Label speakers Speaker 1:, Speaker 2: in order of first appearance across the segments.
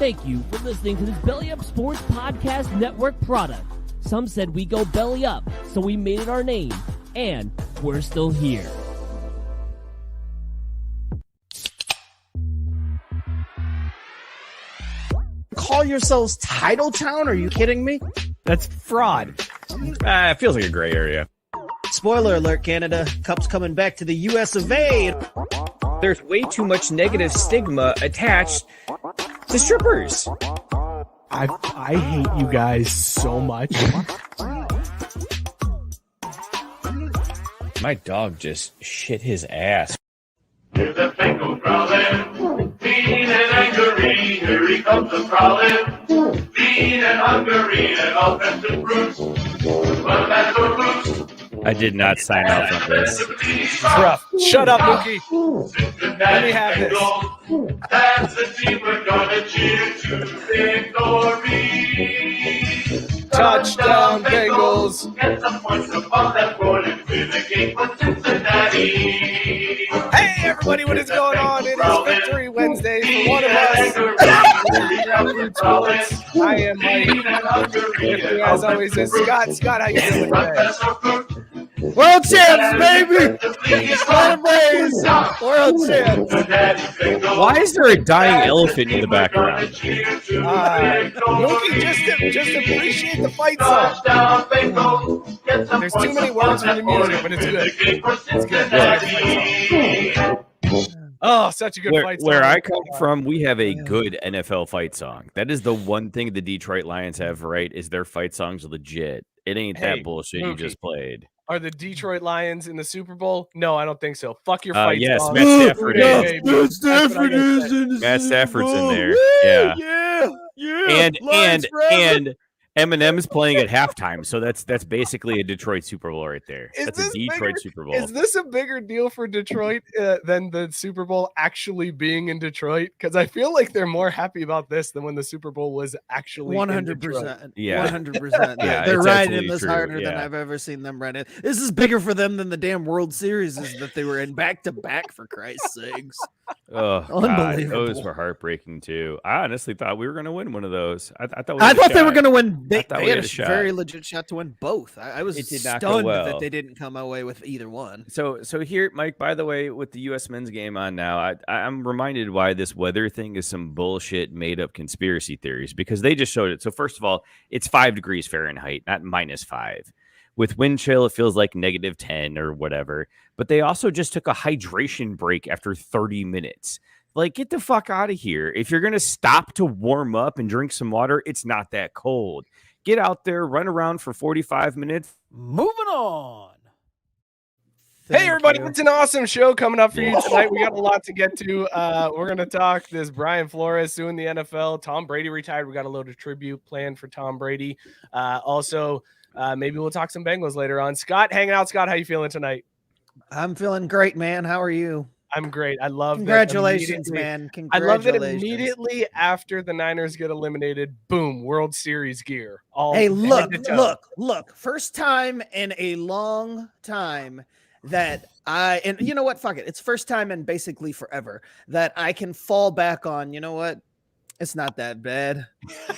Speaker 1: Thank you for listening to this Belly Up Sports Podcast Network product. Some said we go belly up, so we made it our name, and we're still here.
Speaker 2: Call yourselves Title Town? Are you kidding me?
Speaker 3: That's fraud.
Speaker 4: It feels like a gray area.
Speaker 2: Spoiler alert, Canada. Cup's coming back to the US of A.
Speaker 4: There's way too much negative stigma attached to strippers.
Speaker 3: I hate you guys so much.
Speaker 4: My dog just shit his ass.
Speaker 5: Here's the Bengals growling, mean and angry. Here he comes a prowling, mean and hungry, and offensive brutes. But that's our boots.
Speaker 4: I did not sign off on this.
Speaker 3: It's rough. Shut up, Mookie. Let me have this.
Speaker 5: That's the team we're gonna cheer to victory.
Speaker 3: Touchdown, Bengals.
Speaker 5: Get some points above that board and win the game for Cincinnati.
Speaker 3: Hey, everybody, what is going on? It is Victory Wednesday for one of us. Craft Brewed Sports. I am Mike. With me, as always, is Scott. Scott, how you doing today?
Speaker 2: World champs, baby! World champs!
Speaker 4: Why is there a dying elephant in the background?
Speaker 3: Mookie, just appreciate the fight song. There's too many words for the music, but it's good. It's good. Oh, such a good fight song.
Speaker 4: Where I come from, we have a good NFL fight song. That is the one thing the Detroit Lions have right, is their fight songs legit. It ain't that bullshit you just played.
Speaker 3: Are the Detroit Lions in the Super Bowl? No, I don't think so. Fuck your fight
Speaker 4: yes,
Speaker 3: song.
Speaker 4: Matt Stafford is.
Speaker 2: Matt Stafford is.
Speaker 4: Matt Stafford's in there. Yeah. And Eminem's playing at halftime, so that's basically a Detroit Super Bowl right there. That's a Detroit Super Bowl.
Speaker 3: Is this a bigger deal for Detroit than the Super Bowl actually being in Detroit? Because I feel like they're more happy about this than when the Super Bowl was actually
Speaker 2: 100%.
Speaker 4: Yeah.
Speaker 2: 100%.
Speaker 4: Yeah,
Speaker 2: they're
Speaker 4: it's
Speaker 2: riding this
Speaker 4: true.
Speaker 2: harder than I've ever seen them ride it. This is bigger for them than the damn World Series that they were in back-to-back, for Christ's sakes.
Speaker 4: Oh,
Speaker 2: Unbelievable.
Speaker 4: Those were heartbreaking too. I honestly thought we were going to win one of those. I thought
Speaker 2: they were going to win. They had a
Speaker 4: shot.
Speaker 2: very legit shot to win both. I was stunned that they didn't come away with either one.
Speaker 4: So here, Mike, by the way, with the U.S. men's game on now, I'm reminded why this weather thing is some bullshit made-up conspiracy theories, because they just showed it. So first of all, it's 5 degrees Fahrenheit, not -5. With wind chill, it feels like -10 or whatever. But they also just took a hydration break after 30 minutes. Like, get the fuck out of here. If you're going to stop to warm up and drink some water, it's not that cold. Get out there, run around for 45 minutes.
Speaker 2: Moving on.
Speaker 3: Hey, everybody, it's an awesome show coming up for you tonight. We got a lot to get to. We're going to talk this Brian Flores suing the NFL. Tom Brady retired. We got a load of tribute planned for Tom Brady. Also, maybe we'll talk some Bengals later on. Scott, hanging out. Scott, how you feeling tonight?
Speaker 2: I'm feeling great, man. How are you?
Speaker 3: I'm great. I love
Speaker 2: Congratulations, man.
Speaker 3: I love that immediately after the Niners get eliminated, boom, World Series gear.
Speaker 2: Hey, look. First time in a long time that and you know what? Fuck it. It's first time in basically forever that I can fall back on, you know what? It's not that bad.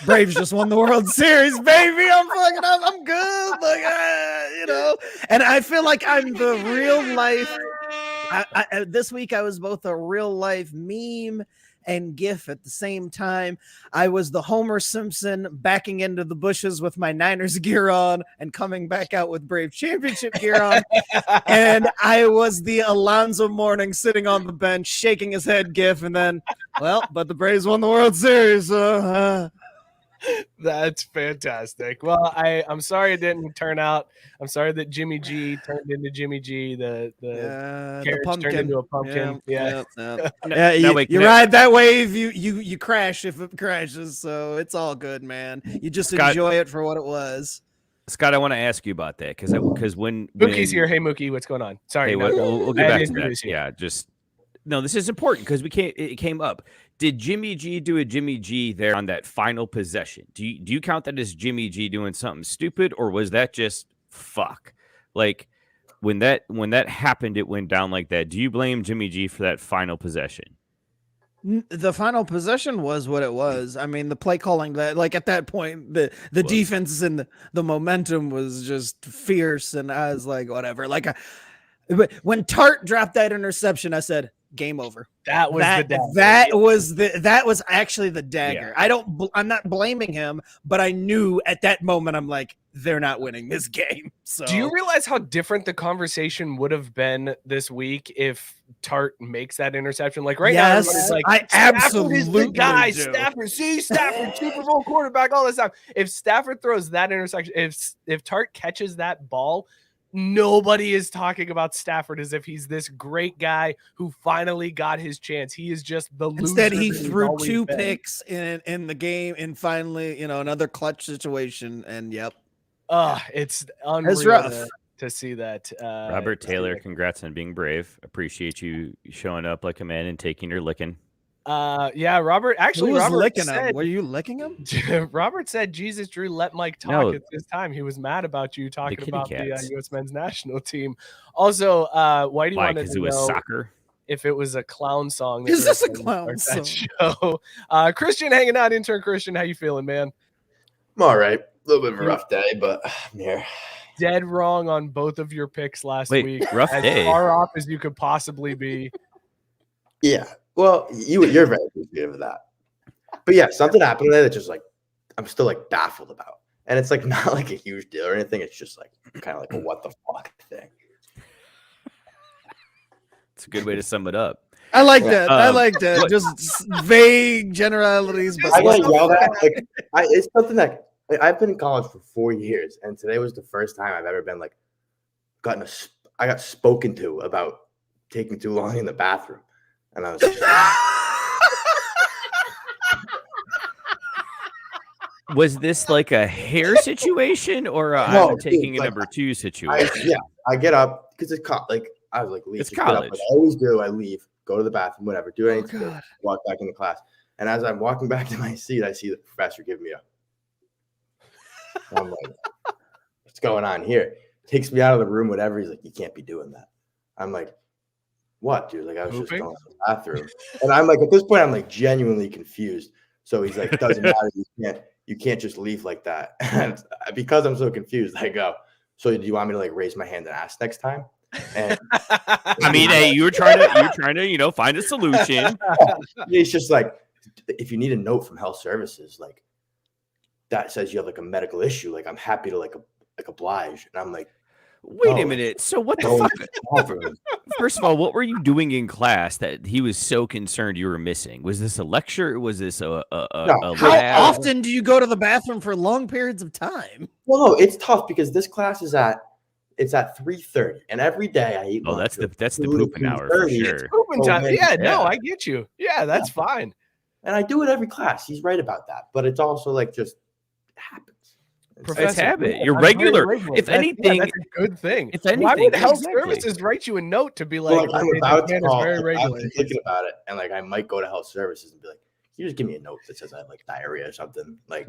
Speaker 2: Braves just won the World Series, baby. I'm fucking up. I'm good. And I feel like I'm the real life. This week, I was both a real life meme and GIF at the same time. I was the Homer Simpson backing into the bushes with my Niners gear on and coming back out with Brave Championship gear on. And I was the Alonzo Mourning sitting on the bench, shaking his head GIF. And then, but the Braves won the World Series.
Speaker 3: That's fantastic. Well, I'm sorry it didn't turn out. I'm sorry that Jimmy G turned into Jimmy G. The carriage turned into a pumpkin. Yeah.
Speaker 2: You ride that wave, you crash if it crashes. So it's all good, man. You just enjoy it for what it was.
Speaker 4: Scott, I want to ask you about that because when
Speaker 3: Mookie's here. Hey, Mookie, what's going on? Sorry,
Speaker 4: hey, we'll get back to that. Yeah, this is important because it came up. Did Jimmy G do a Jimmy G there on that final possession? Do you count that as Jimmy G doing something stupid, or was that just fuck? Like when that happened, it went down like that. Do you blame Jimmy G for that final possession?
Speaker 2: The final possession was what it was. I mean, the play calling that, like at that point, the defense and the momentum was just fierce, and I was like, whatever. Like, when Tart dropped that interception, I said, game over.
Speaker 3: That was the dagger.
Speaker 2: That was actually the dagger.
Speaker 4: Yeah.
Speaker 2: I'm not blaming him, but I knew at that moment, I'm like, they're not winning this game. So
Speaker 3: do you realize how different the conversation would have been this week if Tart makes that interception? Like right now, everybody's like,
Speaker 2: I
Speaker 3: Stafford is the
Speaker 2: absolutely
Speaker 3: guy.
Speaker 2: do.
Speaker 3: Stafford, Super Bowl quarterback, all this time. If Stafford throws that interception, if Tart catches that ball, nobody is talking about Stafford as if he's this great guy who finally got his chance. He is just the loser.
Speaker 2: Instead, he threw 2 picks in the game, and finally, another clutch situation. And yep.
Speaker 3: It's unreal
Speaker 2: It's rough
Speaker 3: to see that.
Speaker 4: Robert Taylor, congrats on being brave. Appreciate you showing up like a man and taking your licking.
Speaker 3: Yeah, Robert. Actually,
Speaker 2: Who was
Speaker 3: Robert
Speaker 2: licking
Speaker 3: said,
Speaker 2: him? Were you licking him?
Speaker 3: Robert said, "Jesus, Drew, let Mike talk."
Speaker 4: No.
Speaker 3: It's his time. He was mad about you talking
Speaker 4: kitty
Speaker 3: about
Speaker 4: cats.
Speaker 3: the U.S. men's national team. Also, Whitey
Speaker 4: Why?
Speaker 3: wanted
Speaker 4: Because
Speaker 3: to
Speaker 4: it was
Speaker 3: know
Speaker 4: soccer.
Speaker 3: if it was a clown song.
Speaker 2: Is this a
Speaker 3: that
Speaker 2: clown
Speaker 3: that
Speaker 2: song?
Speaker 3: show? Christian hanging out. Intern Christian, how you feeling, man?
Speaker 6: I'm all right. A little bit of a rough day, but I'm here.
Speaker 3: Dead wrong on both of your picks last week.
Speaker 4: Rough
Speaker 3: as
Speaker 4: day.
Speaker 3: far off as you could possibly be.
Speaker 6: Yeah. Well, you're very appreciative of that. But yeah, something happened today that just like I'm still like baffled about. And it's like not like a huge deal or anything. It's just like kind of like a what the fuck thing.
Speaker 4: It's a good way to sum it up.
Speaker 2: I like that. I
Speaker 4: Um,
Speaker 2: like that. Just vague generalities, but
Speaker 6: I get yelled at. Like it's something that I've been in college for 4 years, and today was the first time I've ever been like I got spoken to about taking too long in the bathroom, and I was just,
Speaker 4: Was this like a hair situation or a
Speaker 6: No,
Speaker 4: I'm taking
Speaker 6: dude,
Speaker 4: a
Speaker 6: like,
Speaker 4: number 2 situation?
Speaker 6: I get up because it's like I was like leave.
Speaker 4: It's
Speaker 6: Just get up,
Speaker 4: college.
Speaker 6: like I always do. I leave, go to the bathroom, whatever, do what I
Speaker 2: Oh,
Speaker 6: need to do,
Speaker 2: God.
Speaker 6: walk back into class. And as I'm walking back to my seat, I see the professor give me a. I'm like, what's going on here? Takes me out of the room, whatever. He's like, you can't be doing that. I'm like, what, dude? Like I was just
Speaker 3: Pooping?
Speaker 6: going to the bathroom, and I'm like, at this point, I'm like genuinely confused. So he's like, doesn't matter. You can't just leave like that. And because I'm so confused, I go, so do you want me to like raise my hand and ask next time? And
Speaker 4: I mean, hey, you're trying to, find a solution.
Speaker 6: it's just like, if you need a note from health services, like that says you have like a medical issue, like I'm happy to like oblige. And I'm like,
Speaker 4: Wait a
Speaker 6: Oh.
Speaker 4: minute. So what the
Speaker 6: go
Speaker 4: fuck?
Speaker 6: into the bathroom.
Speaker 4: First of all, what were you doing in class that he was so concerned you were missing? Was this a lecture? Was this a
Speaker 6: No.
Speaker 2: how
Speaker 4: lab?
Speaker 2: often do you go to the bathroom for long periods of time?
Speaker 6: Well, no, it's tough because this class is at 3:30, and every day I eat.
Speaker 4: Oh,
Speaker 6: lunch
Speaker 4: that's the
Speaker 6: 2 to
Speaker 4: pooping hour for
Speaker 6: 2:30.
Speaker 4: sure.
Speaker 3: Pooping time.
Speaker 6: man.
Speaker 3: Yeah, no,
Speaker 4: Yeah.
Speaker 3: I get you. Yeah, that's fine.
Speaker 6: And I do it every class. He's right about that, but it's also like just it happens.
Speaker 4: It's habit. You're
Speaker 3: I'm very
Speaker 4: regular.
Speaker 3: regular.
Speaker 4: If anything,
Speaker 3: that's a good thing.
Speaker 4: if
Speaker 3: Why
Speaker 4: anything,
Speaker 3: would health
Speaker 4: exactly.
Speaker 3: services write you a note to be
Speaker 6: Well,
Speaker 3: like,
Speaker 6: I'm
Speaker 3: "Hey,
Speaker 6: about
Speaker 3: this
Speaker 6: to
Speaker 3: man is
Speaker 6: call.
Speaker 3: very
Speaker 6: I've
Speaker 3: regular."
Speaker 6: been thinking about it, and like I might go to health services and be like, "Can you just give me a note that says I have like diarrhea or something?" Like,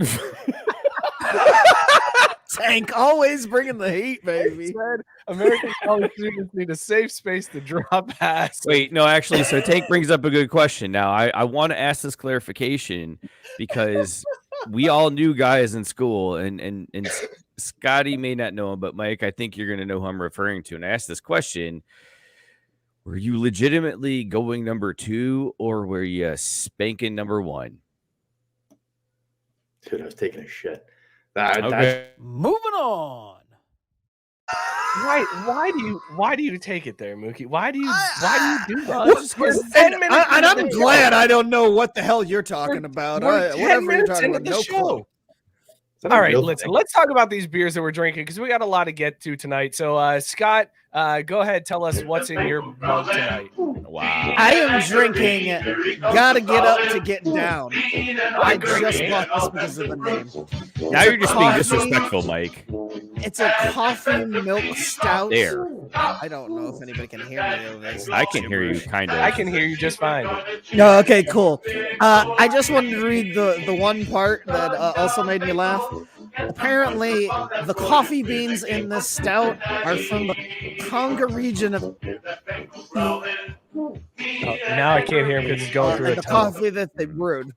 Speaker 2: Tank always bringing the heat, baby.
Speaker 3: Said American college students need a safe space to drop ass.
Speaker 4: Wait, no, actually, so Tank brings up a good question. Now, I want to ask this clarification because we all knew guys in school, and Scotty may not know him, but Mike, I think you're going to know who I'm referring to. And I asked this question: were you legitimately going number 2, or were you spanking number 1?
Speaker 6: dude, I was taking a shit.
Speaker 4: Okay.
Speaker 2: Moving on.
Speaker 3: Why do you take it there, Mookie? Why do you do that?
Speaker 4: Well, just 'cause-
Speaker 3: We're 10 minutes
Speaker 2: And I'm
Speaker 3: into the
Speaker 2: glad
Speaker 3: show.
Speaker 2: I don't know what the hell you're talking about.
Speaker 3: We're 10
Speaker 2: Whatever you're
Speaker 3: minutes
Speaker 2: talking
Speaker 3: into
Speaker 2: about,
Speaker 3: the
Speaker 2: no
Speaker 3: show.
Speaker 2: clue.
Speaker 6: Is that a
Speaker 3: All right,
Speaker 6: real
Speaker 3: listen,
Speaker 6: thing?
Speaker 3: let's talk about these beers that we're drinking because we got a lot to get to tonight. So, Scott, go ahead, tell us what's in your mug tonight.
Speaker 4: Wow.
Speaker 2: I am drinking Gotta Get Up to Get Down. I just bought this because of the name.
Speaker 4: Now you're just being
Speaker 2: Coffee.
Speaker 4: disrespectful, Mike.
Speaker 2: It's a coffee milk stout.
Speaker 4: There.
Speaker 2: I don't know if anybody can hear me over this.
Speaker 4: I can hear you, kind of.
Speaker 3: I can hear you just fine.
Speaker 2: No, okay, cool. I just wanted to read the one part that also made me laugh. Apparently, the coffee beans in this stout are from the Congo region of
Speaker 3: Now I can't hear him because he's going through
Speaker 2: and
Speaker 3: a
Speaker 2: the
Speaker 3: tunnel.
Speaker 2: coffee that they brewed.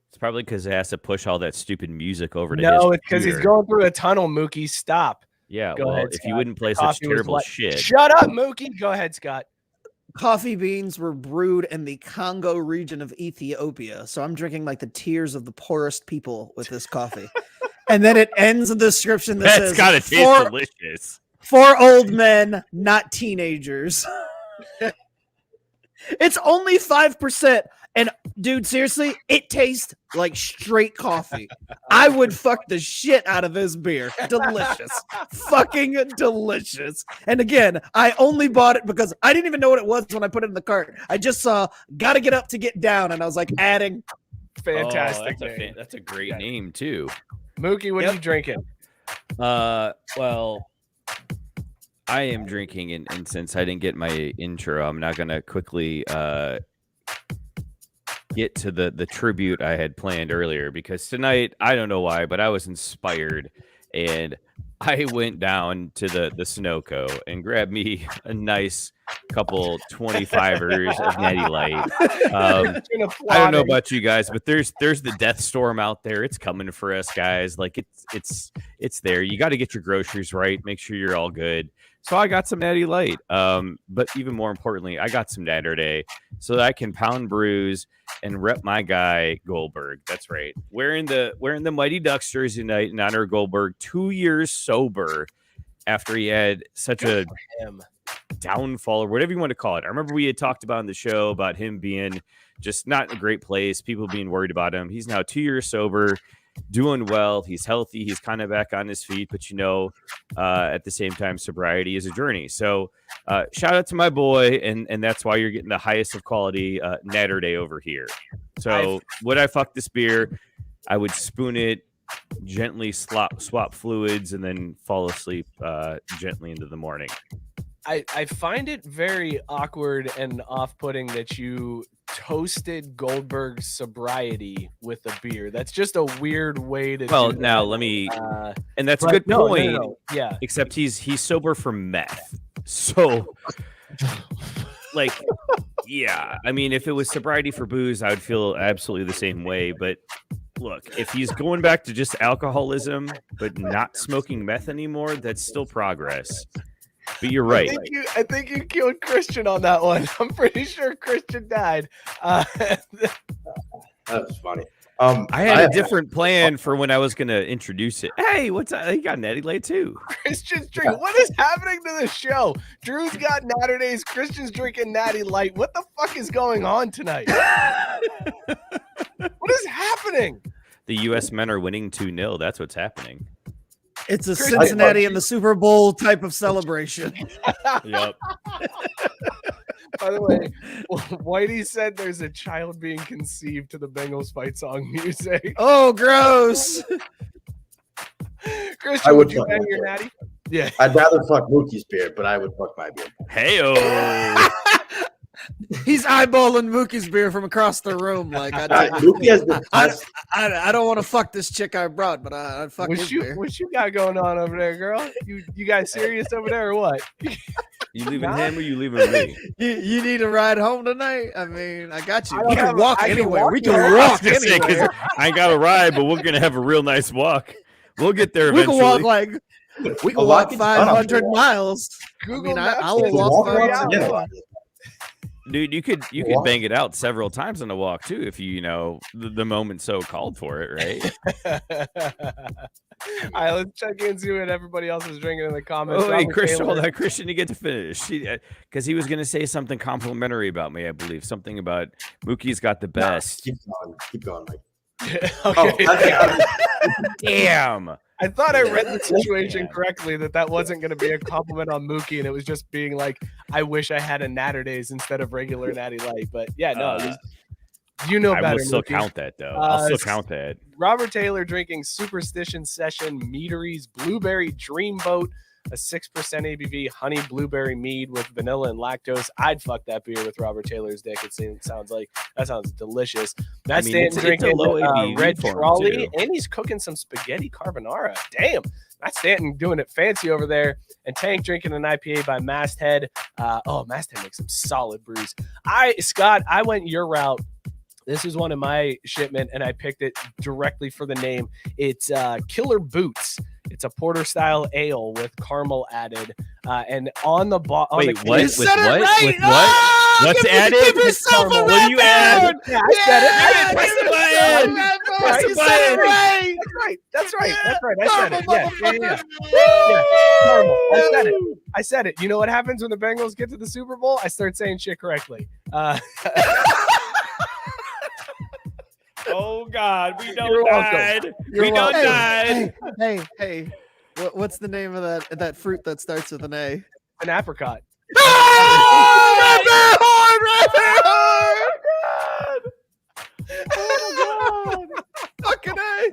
Speaker 4: It's probably because it has to push all that stupid music over to his
Speaker 3: No, it's because he's
Speaker 4: computer.
Speaker 3: going through a tunnel, Mookie. Stop.
Speaker 4: Yeah,
Speaker 3: Go
Speaker 4: well,
Speaker 3: ahead,
Speaker 4: if
Speaker 3: Scott.
Speaker 4: you wouldn't play such
Speaker 3: Coffee was
Speaker 4: terrible
Speaker 3: what-
Speaker 4: shit.
Speaker 3: Shut up, Mookie. Go ahead, Scott.
Speaker 2: Coffee beans were brewed in the Congo region of Ethiopia. So I'm drinking like the tears of the poorest people with this coffee. And then it ends the description that
Speaker 4: That's
Speaker 2: says,
Speaker 4: gotta taste
Speaker 2: for,
Speaker 4: delicious.
Speaker 2: for old men, not teenagers. It's only 5%. And dude, seriously, it tastes like straight coffee. I would fuck the shit out of this beer. Delicious. Fucking delicious. And again, I only bought it because I didn't even know what it was when I put it in the cart. I just saw gotta get up to get down, and I was like adding.
Speaker 3: Fantastic.
Speaker 4: Oh, that's a great name too.
Speaker 3: Mookie, what are you drinking?
Speaker 4: Well, I am drinking, and since I didn't get my intro, I'm not gonna quickly get to the tribute I had planned earlier, because tonight, I don't know why, but I was inspired, and I went down to the Sunoco and grabbed me a nice couple 25ers of Natty Light. I don't know about you guys, but there's the death storm out there. It's coming for us, guys. Like it's there. You got to get your groceries right. Make sure you're all good. So I got some Natty Light. But even more importantly, I got some Natterday so that I can pound brews and rep my guy Goldberg. That's right. Wearing the Mighty Ducks jersey tonight in honor of Goldberg, 2 years sober after he had such a downfall or whatever you want to call it. I remember we had talked about in the show about him being just not in a great place, people being worried about him. He's now 2 years sober, doing well. He's healthy. He's kind of back on his feet, but at the same time, sobriety is a journey. So shout out to my boy. And that's why you're getting the highest of quality Natterday over here. So would I fuck this beer? I would spoon it, gently swap fluids, and then fall asleep gently into the morning.
Speaker 3: I find it very awkward and off-putting that you toasted Goldberg's sobriety with a beer. That's just a weird way to.
Speaker 4: Well,
Speaker 3: do
Speaker 4: now
Speaker 3: that.
Speaker 4: let me. And that's a good point.
Speaker 3: No. Yeah.
Speaker 4: Except he's sober from meth. So, like, yeah. I mean, if it was sobriety for booze, I would feel absolutely the same way. But look, if he's going back to just alcoholism but not smoking meth anymore, that's still progress. But you're right.
Speaker 3: I think you killed Christian on that one. I'm pretty sure Christian died.
Speaker 6: That was funny.
Speaker 4: I had a different plan for when I was going to introduce it. Hey, what's that? You got Natty Light too.
Speaker 3: Christian's drinking. What is happening to the show? Drew's got Natterdays. Christian's drinking Natty Light. What the fuck is going on tonight? What is happening?
Speaker 4: The U.S. men are winning 2-0. That's what's happening.
Speaker 2: It's a Cincinnati in the Super Bowl type of celebration.
Speaker 4: Yep.
Speaker 3: By the way, Whitey said there's a child being conceived to the Bengals fight song music.
Speaker 2: Oh, gross.
Speaker 3: Christian, would you bang your natty? Yeah.
Speaker 6: I'd rather fuck Mookie's beer, but I would fuck my beer.
Speaker 4: Hey-oh.
Speaker 2: He's eyeballing Mookie's beer from across the room. Like
Speaker 6: Mookie has the best.
Speaker 2: I don't want to fuck this chick I brought, but I'd fuck his beer.
Speaker 3: What you got going on over there, girl? You guys serious over there or what?
Speaker 4: You leaving him or you leaving me?
Speaker 2: You need a ride home tonight? I mean, I got you.
Speaker 3: I don't
Speaker 2: We can
Speaker 3: have-
Speaker 2: walk
Speaker 3: I can
Speaker 2: anywhere.
Speaker 3: walk
Speaker 2: We can
Speaker 3: anywhere.
Speaker 2: walk
Speaker 4: I was gonna say, 'cause
Speaker 2: anywhere.
Speaker 4: I ain't got a ride, but we're gonna have a real nice walk. We'll get there
Speaker 2: We
Speaker 4: eventually.
Speaker 2: can walk like we can walk
Speaker 6: walking
Speaker 2: 500 miles.
Speaker 3: Google
Speaker 2: I mean,
Speaker 3: Maps
Speaker 2: I will
Speaker 3: says
Speaker 2: walk
Speaker 3: it's 3
Speaker 2: far.
Speaker 3: hours.
Speaker 6: Yeah.
Speaker 4: Dude, you could bang it out several times on the walk too, if the moment so called for it, right?
Speaker 3: All right, let's check in and see what everybody else is drinking in the comments.
Speaker 4: Oh, wait,
Speaker 3: Robert
Speaker 4: Christian,
Speaker 3: Taylor.
Speaker 4: hold on, Christian, you get to finish. Because he was going to say something complimentary about me, I believe. Something about Mookie's got the best.
Speaker 6: Keep going, Mike.
Speaker 3: Okay.
Speaker 4: Damn.
Speaker 3: I thought I read the situation correctly, that wasn't going to be a compliment on Mookie, and it was just being like, I wish I had a Natterdays instead of regular Natty Light. But yeah, no, you know better.
Speaker 4: I will still
Speaker 3: Mookie.
Speaker 4: count that, though. I'll still count that.
Speaker 3: Robert Taylor drinking Superstition Session Meadery's Blueberry Dreamboat a 6% ABV honey blueberry mead with vanilla and lactose. I'd fuck that beer with Robert Taylor's dick. It sounds delicious. Matt Stanton drinking
Speaker 4: low ABV
Speaker 3: Red Trolley,
Speaker 4: too.
Speaker 3: and he's cooking some spaghetti carbonara. Damn, Matt Stanton doing it fancy over there. And Tank drinking an IPA by Masthead. Masthead makes some solid brews. Scott, I went your route. This is one of my shipment, and I picked it directly for the name. It's Killer Boots. It's a porter style ale with caramel added, and on the bottom.
Speaker 4: Wait, what?
Speaker 2: You
Speaker 4: With
Speaker 2: said it
Speaker 4: what?
Speaker 2: right.
Speaker 4: With what? What's added?
Speaker 2: Give yourself a
Speaker 4: What do you add?
Speaker 3: Yeah, I said it.
Speaker 4: Press the button. Press the
Speaker 2: You said it
Speaker 4: button.
Speaker 2: right.
Speaker 3: That's right. I said it. Yeah.
Speaker 2: Yeah.
Speaker 3: Caramel. I said it. You know what happens when the Bengals get to the Super Bowl? I start saying shit correctly.
Speaker 4: Oh God, we don't
Speaker 3: You're welcome.
Speaker 4: died.
Speaker 3: You're
Speaker 4: We don't
Speaker 3: welcome.
Speaker 4: died.
Speaker 2: Hey. What's the name of that fruit that starts with an A?
Speaker 3: An apricot.
Speaker 2: Oh God! Fucking A.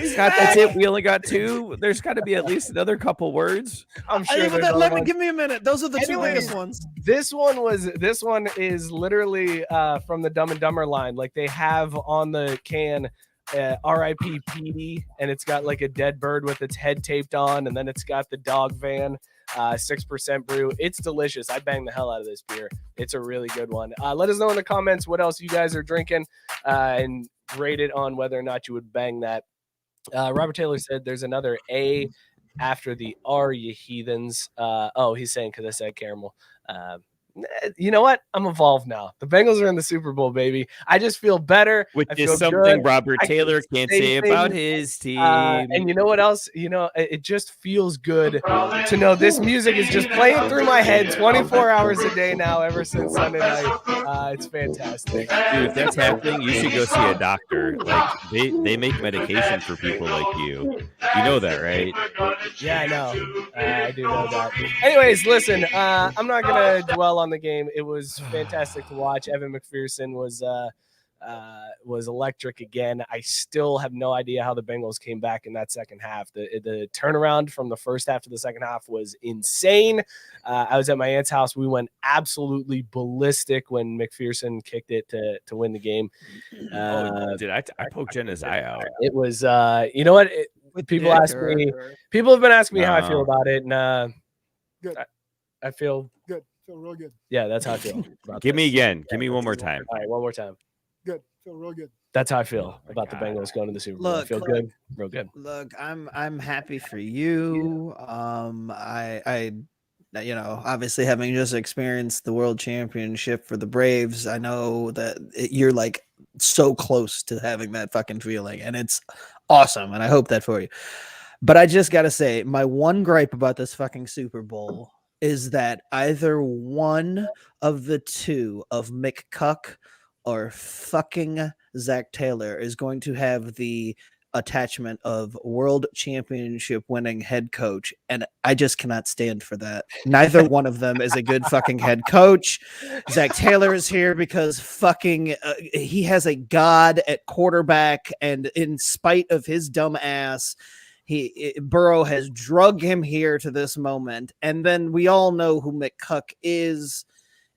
Speaker 4: Scott, that's it. We only got 2. There's got to be at least another couple words.
Speaker 3: I'm sure there's
Speaker 2: Give me a minute. Those are the two
Speaker 3: Anyways,
Speaker 2: biggest ones.
Speaker 3: This one is literally from the Dumb and Dumber line. Like they have on the can R.I.P. Petey, and it's got like a dead bird with its head taped on, and then it's got the dog van, 6% brew. It's delicious. I bang the hell out of this beer. It's a really good one. Let us know in the comments what else you guys are drinking, and rate it on whether or not you would bang that. Robert Taylor said there's another A after the R, you heathens. He's saying because I said caramel. You know what? I'm evolved now. The Bengals are in the Super Bowl, baby. I just feel better.
Speaker 4: Which
Speaker 3: I
Speaker 4: is
Speaker 3: feel
Speaker 4: something
Speaker 3: good.
Speaker 4: Robert
Speaker 3: I can
Speaker 4: Taylor can't say
Speaker 3: things.
Speaker 4: about his team.
Speaker 3: And you know what else? It just feels good to know this music is just playing through my head 24 hours a day now ever since Sunday night. It's fantastic.
Speaker 4: Dude, if that's happening, you should go see a doctor. Like they make medication for people like you. You know that, right?
Speaker 3: Yeah, I know. I do know that. Anyways, listen, I'm not going to dwell on the game. It was fantastic to watch. Evan McPherson was electric again. I still have no idea how the Bengals came back in that second half. The turnaround from the first half to the second half was insane. I was at my aunt's house. We went absolutely ballistic when McPherson kicked it to win the game.
Speaker 4: Dude, I poked Jenna's eye out.
Speaker 3: It was, you know what? People have been asking me how I feel about it, and
Speaker 7: Good.
Speaker 3: I feel
Speaker 7: Good. Feel real good.
Speaker 3: Yeah, that's how I feel.
Speaker 4: Give me again. Give me one more time.
Speaker 3: All right, one more time.
Speaker 7: Good. Feel real good.
Speaker 3: That's how I feel
Speaker 4: Oh my
Speaker 3: about the
Speaker 4: God.
Speaker 3: Bengals going to the Super Bowl. I
Speaker 2: Look,
Speaker 3: feel good, real good.
Speaker 2: Look, I'm happy for you. I obviously having just experienced the World Championship for the Braves, I know that you're like so close to having that fucking feeling, and it's awesome, and I hope that for you. But I just gotta say, my one gripe about this fucking Super Bowl is that either one of the two of McCuck or fucking Zach Taylor is going to have the attachment of world championship winning head coach, and I just cannot stand for that. Neither one of them is a good fucking head coach. Zach Taylor is here because fucking he has a god at quarterback, and in spite of his dumb ass, Burrow has drugged him here to this moment, and then we all know who McCuck is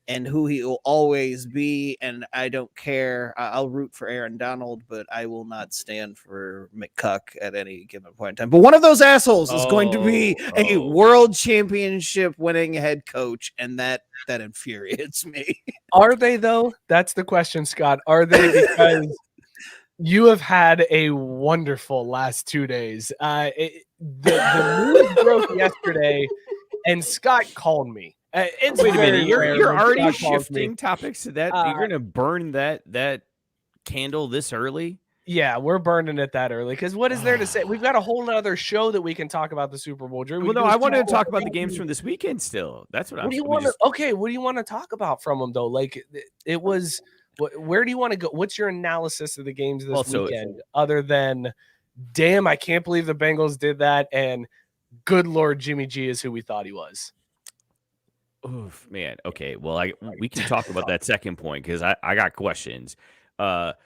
Speaker 2: and who he will always be, and I don't care. I'll root for Aaron Donald, but I will not stand for McCuck at any given point in time. But one of those assholes is going to be a world championship winning head coach, and that infuriates me.
Speaker 3: Are they though? That's the question, Scott. Are they? Because you have had a wonderful last 2 days. The news broke yesterday, and Scott called me. It's
Speaker 4: Wait a
Speaker 3: very
Speaker 4: minute.
Speaker 3: rare
Speaker 4: You're
Speaker 3: when
Speaker 4: already
Speaker 3: Scott calls
Speaker 4: shifting
Speaker 3: me.
Speaker 4: topics to that. You're gonna burn that candle this early.
Speaker 3: Yeah, we're burning it that early because what is there to say? We've got a whole other show that we can talk about the Super Bowl. Drew,
Speaker 4: Well, no, I wanted to talk about the games from this weekend still. That's what I'm.
Speaker 3: What do you want to? Okay, what do you want to talk about from them though? Like it was. Where do you want to go? What's your analysis of the games this weekend? Other than, damn, I can't believe the Bengals did that, and good Lord, Jimmy G is who we thought he was.
Speaker 4: Oof, man. Okay, well, we can talk about that second point because I got questions. But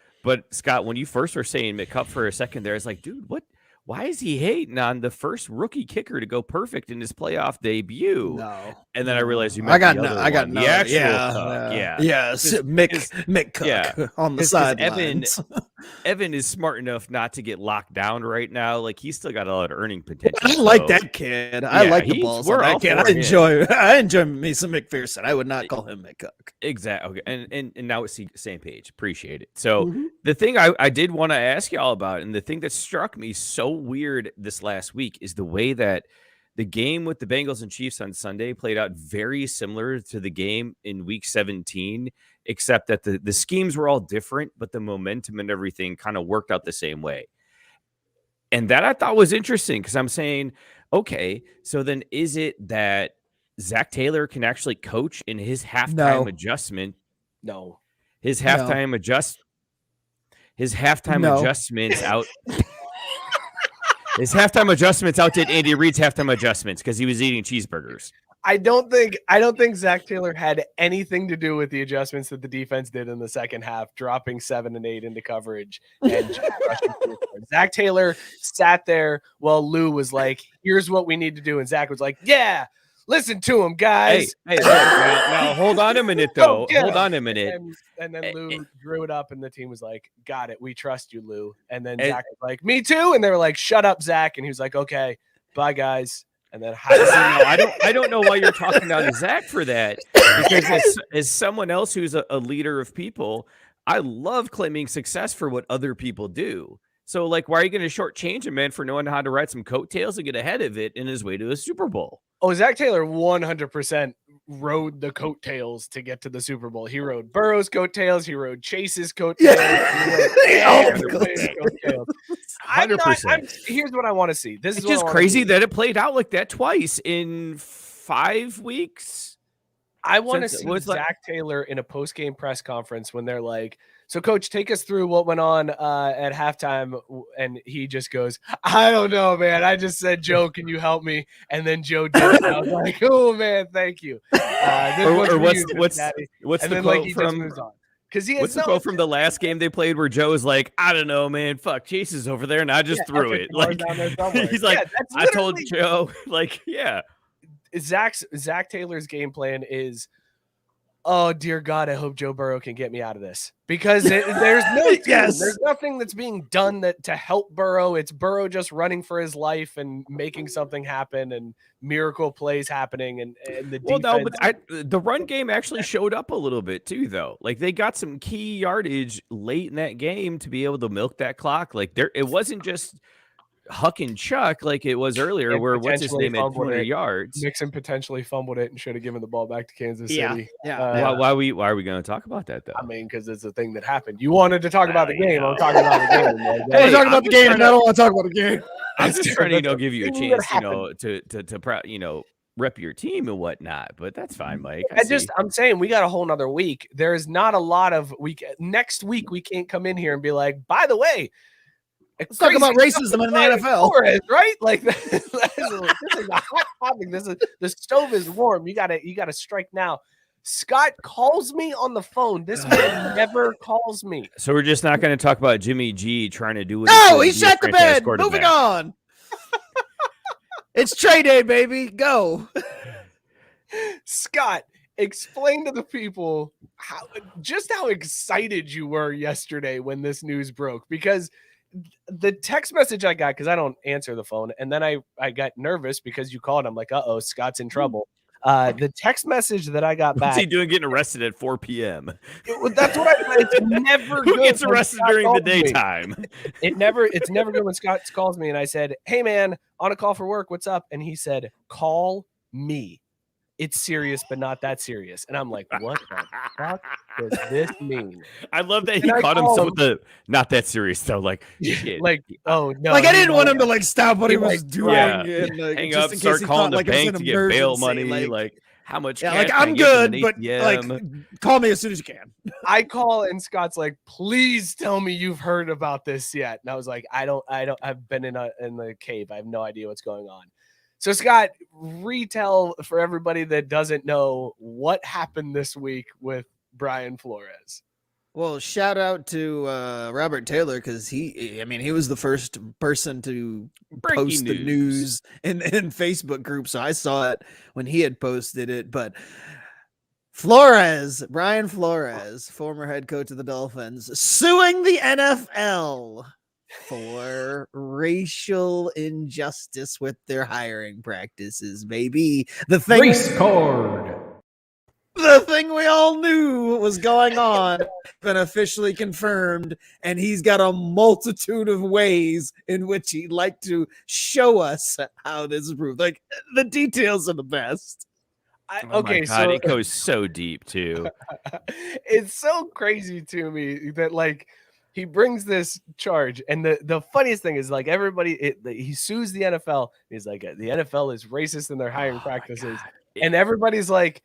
Speaker 4: Scott, when you first were saying McCup for a second there, it's like, dude, what why is he hating on the first rookie kicker to go perfect in his playoff debut?
Speaker 2: No.
Speaker 4: And then I realized you
Speaker 2: I
Speaker 4: meant
Speaker 2: got
Speaker 4: the
Speaker 2: no.
Speaker 4: other
Speaker 2: I got
Speaker 4: one,
Speaker 2: no.
Speaker 4: the actual
Speaker 2: Yeah,
Speaker 4: Cook. Yeah.
Speaker 2: Yes.
Speaker 4: Because-
Speaker 2: Mick Cook
Speaker 4: yeah.
Speaker 2: on the
Speaker 4: 'Cause
Speaker 2: sidelines.
Speaker 4: Evan is smart enough not to get locked down right now. Like he's still got a lot of earning potential.
Speaker 2: I like
Speaker 4: so-
Speaker 2: that kid. I
Speaker 4: Yeah,
Speaker 2: like the
Speaker 4: he's-
Speaker 2: balls
Speaker 4: we're
Speaker 2: on
Speaker 4: all
Speaker 2: that kid.
Speaker 4: for
Speaker 2: I
Speaker 4: him.
Speaker 2: enjoy me some McPherson. I would not call him Mick Cook.
Speaker 4: Exactly. Okay. And now it's same page. Appreciate it. So
Speaker 2: Mhm.
Speaker 4: the thing I did want to ask y'all about, and the thing that struck me so weird this last week is the way that the game with the Bengals and Chiefs on Sunday played out very similar to the game in week 17, except that the schemes were all different, but the momentum and everything kind of worked out the same way. And that I thought was interesting because I'm saying, okay, so then is it that Zach Taylor can actually coach in his halftime
Speaker 2: No.
Speaker 4: adjustment?
Speaker 3: No.
Speaker 4: His
Speaker 2: No.
Speaker 4: halftime
Speaker 2: No.
Speaker 4: adjustments out. His halftime adjustments outdid Andy Reid's halftime adjustments because he was eating cheeseburgers.
Speaker 3: I don't think Zach Taylor had anything to do with the adjustments that the defense did in the second half, dropping 7 and 8 into coverage and just rushing forward. Zach Taylor sat there while Lou was like, "Here's what we need to do," and Zach was like, "Yeah, listen to him, guys."
Speaker 4: Hey, look, now hold on a minute though.
Speaker 3: yeah.
Speaker 4: Hold on a minute.
Speaker 3: And then Lou drew it up, and the team was like, "Got it, we trust you, Lou." And then
Speaker 4: And-
Speaker 3: Zach was like, "Me too," and they were like, "Shut up, Zach," and he was like, "Okay, bye, guys." And then
Speaker 4: I don't know why you're talking down to Zach for that. Because as someone else who's a leader of people, I love claiming success for what other people do. So, like, why are you going to shortchange a man for knowing how to ride some coattails and get ahead of it in his way to a Super Bowl?
Speaker 3: Oh, Zach Taylor 100% rode the coattails to get to the Super Bowl. He rode Burrow's coattails. He rode Chase's coattails.
Speaker 2: Everybody's
Speaker 3: coattails.
Speaker 4: 100%.
Speaker 3: Here's what I want to see. This
Speaker 4: It's
Speaker 3: is
Speaker 4: just crazy that it played out like that twice in 5 weeks.
Speaker 3: I want to
Speaker 4: Since-
Speaker 3: see
Speaker 4: what's like-
Speaker 3: Zach Taylor in a post-game press conference when they're like, "So, Coach, take us through what went on at halftime," and he just goes, "I don't know, man. I just said, Joe, can you help me?" And then Joe did it. And I was like, "Oh man, thank you."
Speaker 4: Or what's
Speaker 3: and
Speaker 4: the
Speaker 3: then
Speaker 4: quote
Speaker 3: he
Speaker 4: from?
Speaker 3: just moves on because he has
Speaker 4: What's the quote from the last game they played where Joe's like, I don't know, man, fuck, Chase is over there, and I just threw it. Like he's like, I told Joe, like, yeah.
Speaker 3: Zach Taylor's game plan is, oh dear God, I hope Joe Burrow can get me out of this, because there's no
Speaker 2: Yes.
Speaker 3: there's nothing that's being done to help Burrow. It's Burrow just running for his life and making something happen and miracle plays happening and the
Speaker 4: Well,
Speaker 3: defense.
Speaker 4: no, but the run game actually showed up a little bit too, though. Like they got some key yardage late in that game to be able to milk that clock. Like it wasn't just Huck and Chuck like it was earlier,
Speaker 3: And
Speaker 4: where what's his
Speaker 3: potentially
Speaker 4: name had
Speaker 3: fumbled
Speaker 4: 200
Speaker 3: it.
Speaker 4: yards.
Speaker 3: Mixon potentially fumbled it and should have given the ball back to Kansas
Speaker 2: Yeah,
Speaker 3: City.
Speaker 2: yeah.
Speaker 4: Why are we going to talk about that though?
Speaker 3: I mean, because it's a thing that happened. You wanted to talk about the
Speaker 4: you
Speaker 3: game.
Speaker 4: know.
Speaker 3: I'm talking about the game. Like,
Speaker 2: We're
Speaker 4: Hey,
Speaker 2: talking
Speaker 4: I'm
Speaker 2: about the
Speaker 4: just
Speaker 2: game, and I don't want to talk about the game.
Speaker 4: I'm just trying to give you a
Speaker 3: thing that
Speaker 4: chance, to rep your team and whatnot. But that's fine, Mike. See.
Speaker 3: I'm saying we got a whole nother week. There is not a lot of next week. We can't come in here and be like, by the way,
Speaker 2: Let's talk about racism in the NFL.
Speaker 3: Flores, right? Like this is a hot topic. The stove is warm. You gotta strike now. Scott calls me on the phone. This man never calls me.
Speaker 4: So we're just not going to talk about Jimmy G trying to do what
Speaker 2: No, he
Speaker 4: he
Speaker 2: shut the bed. Moving on. It's trade day, baby. Go.
Speaker 3: Scott, explain to the people how excited you were yesterday when this news broke, because the text message I got, because I don't answer the phone, and then I got nervous because you called. I'm like, uh-oh, Scott's in trouble. The text message that I got back.
Speaker 4: What's he doing getting arrested at 4 p.m.?
Speaker 3: That's what it's never
Speaker 4: Who
Speaker 3: good
Speaker 4: gets
Speaker 3: when
Speaker 4: arrested
Speaker 3: Scott
Speaker 4: during the
Speaker 3: calls me.
Speaker 4: daytime?
Speaker 3: It's never good when Scott calls me and I said, "Hey man, on a call for work, what's up?" And he said, "Call me. It's serious, but not that serious." And I'm like, what the fuck does this mean?
Speaker 4: I love that he
Speaker 3: And I
Speaker 4: caught
Speaker 3: call
Speaker 4: himself
Speaker 3: him-
Speaker 4: with the not that serious though. Like shit.
Speaker 3: Like, oh no.
Speaker 2: Like I didn't
Speaker 3: no.
Speaker 2: want him to like stop what he
Speaker 3: He,
Speaker 2: was
Speaker 3: like,
Speaker 2: doing.
Speaker 4: yeah.
Speaker 2: And, like,
Speaker 4: hang
Speaker 2: just
Speaker 4: up,
Speaker 2: in case
Speaker 4: start
Speaker 2: he
Speaker 4: calling
Speaker 2: thought,
Speaker 4: the
Speaker 2: like, it was
Speaker 4: bank
Speaker 2: an
Speaker 4: to get bail
Speaker 2: emergency,
Speaker 4: money. Like how much?
Speaker 2: Yeah,
Speaker 4: cash
Speaker 2: like
Speaker 4: can I
Speaker 2: I'm
Speaker 4: get from
Speaker 2: good,
Speaker 4: an
Speaker 2: but
Speaker 4: ATM?
Speaker 2: like call me as soon as you can.
Speaker 3: I call and Scott's like, "Please tell me you've heard about this yet." And I was like, I don't. I've been in the cave. I have no idea what's going on. So Scott, retell for everybody that doesn't know what happened this week with Brian Flores.
Speaker 2: Well, shout out to Robert Taylor because he was the first person to
Speaker 4: Breaking
Speaker 2: post the news in Facebook group. So I saw it when he had posted it. But Brian Flores, former head coach of the Dolphins, suing the NFL for racial injustice with their hiring practices. Maybe the thing we all knew was going on been officially confirmed, and he's got a multitude of ways in which he'd like to show us how this is proved. Like, the details are the best.
Speaker 4: Oh my God, it goes so deep too.
Speaker 3: It's so crazy to me that like he brings this charge, and the funniest thing is like he sues the NFL. He's like, the NFL is racist in their hiring practices, and everybody's like,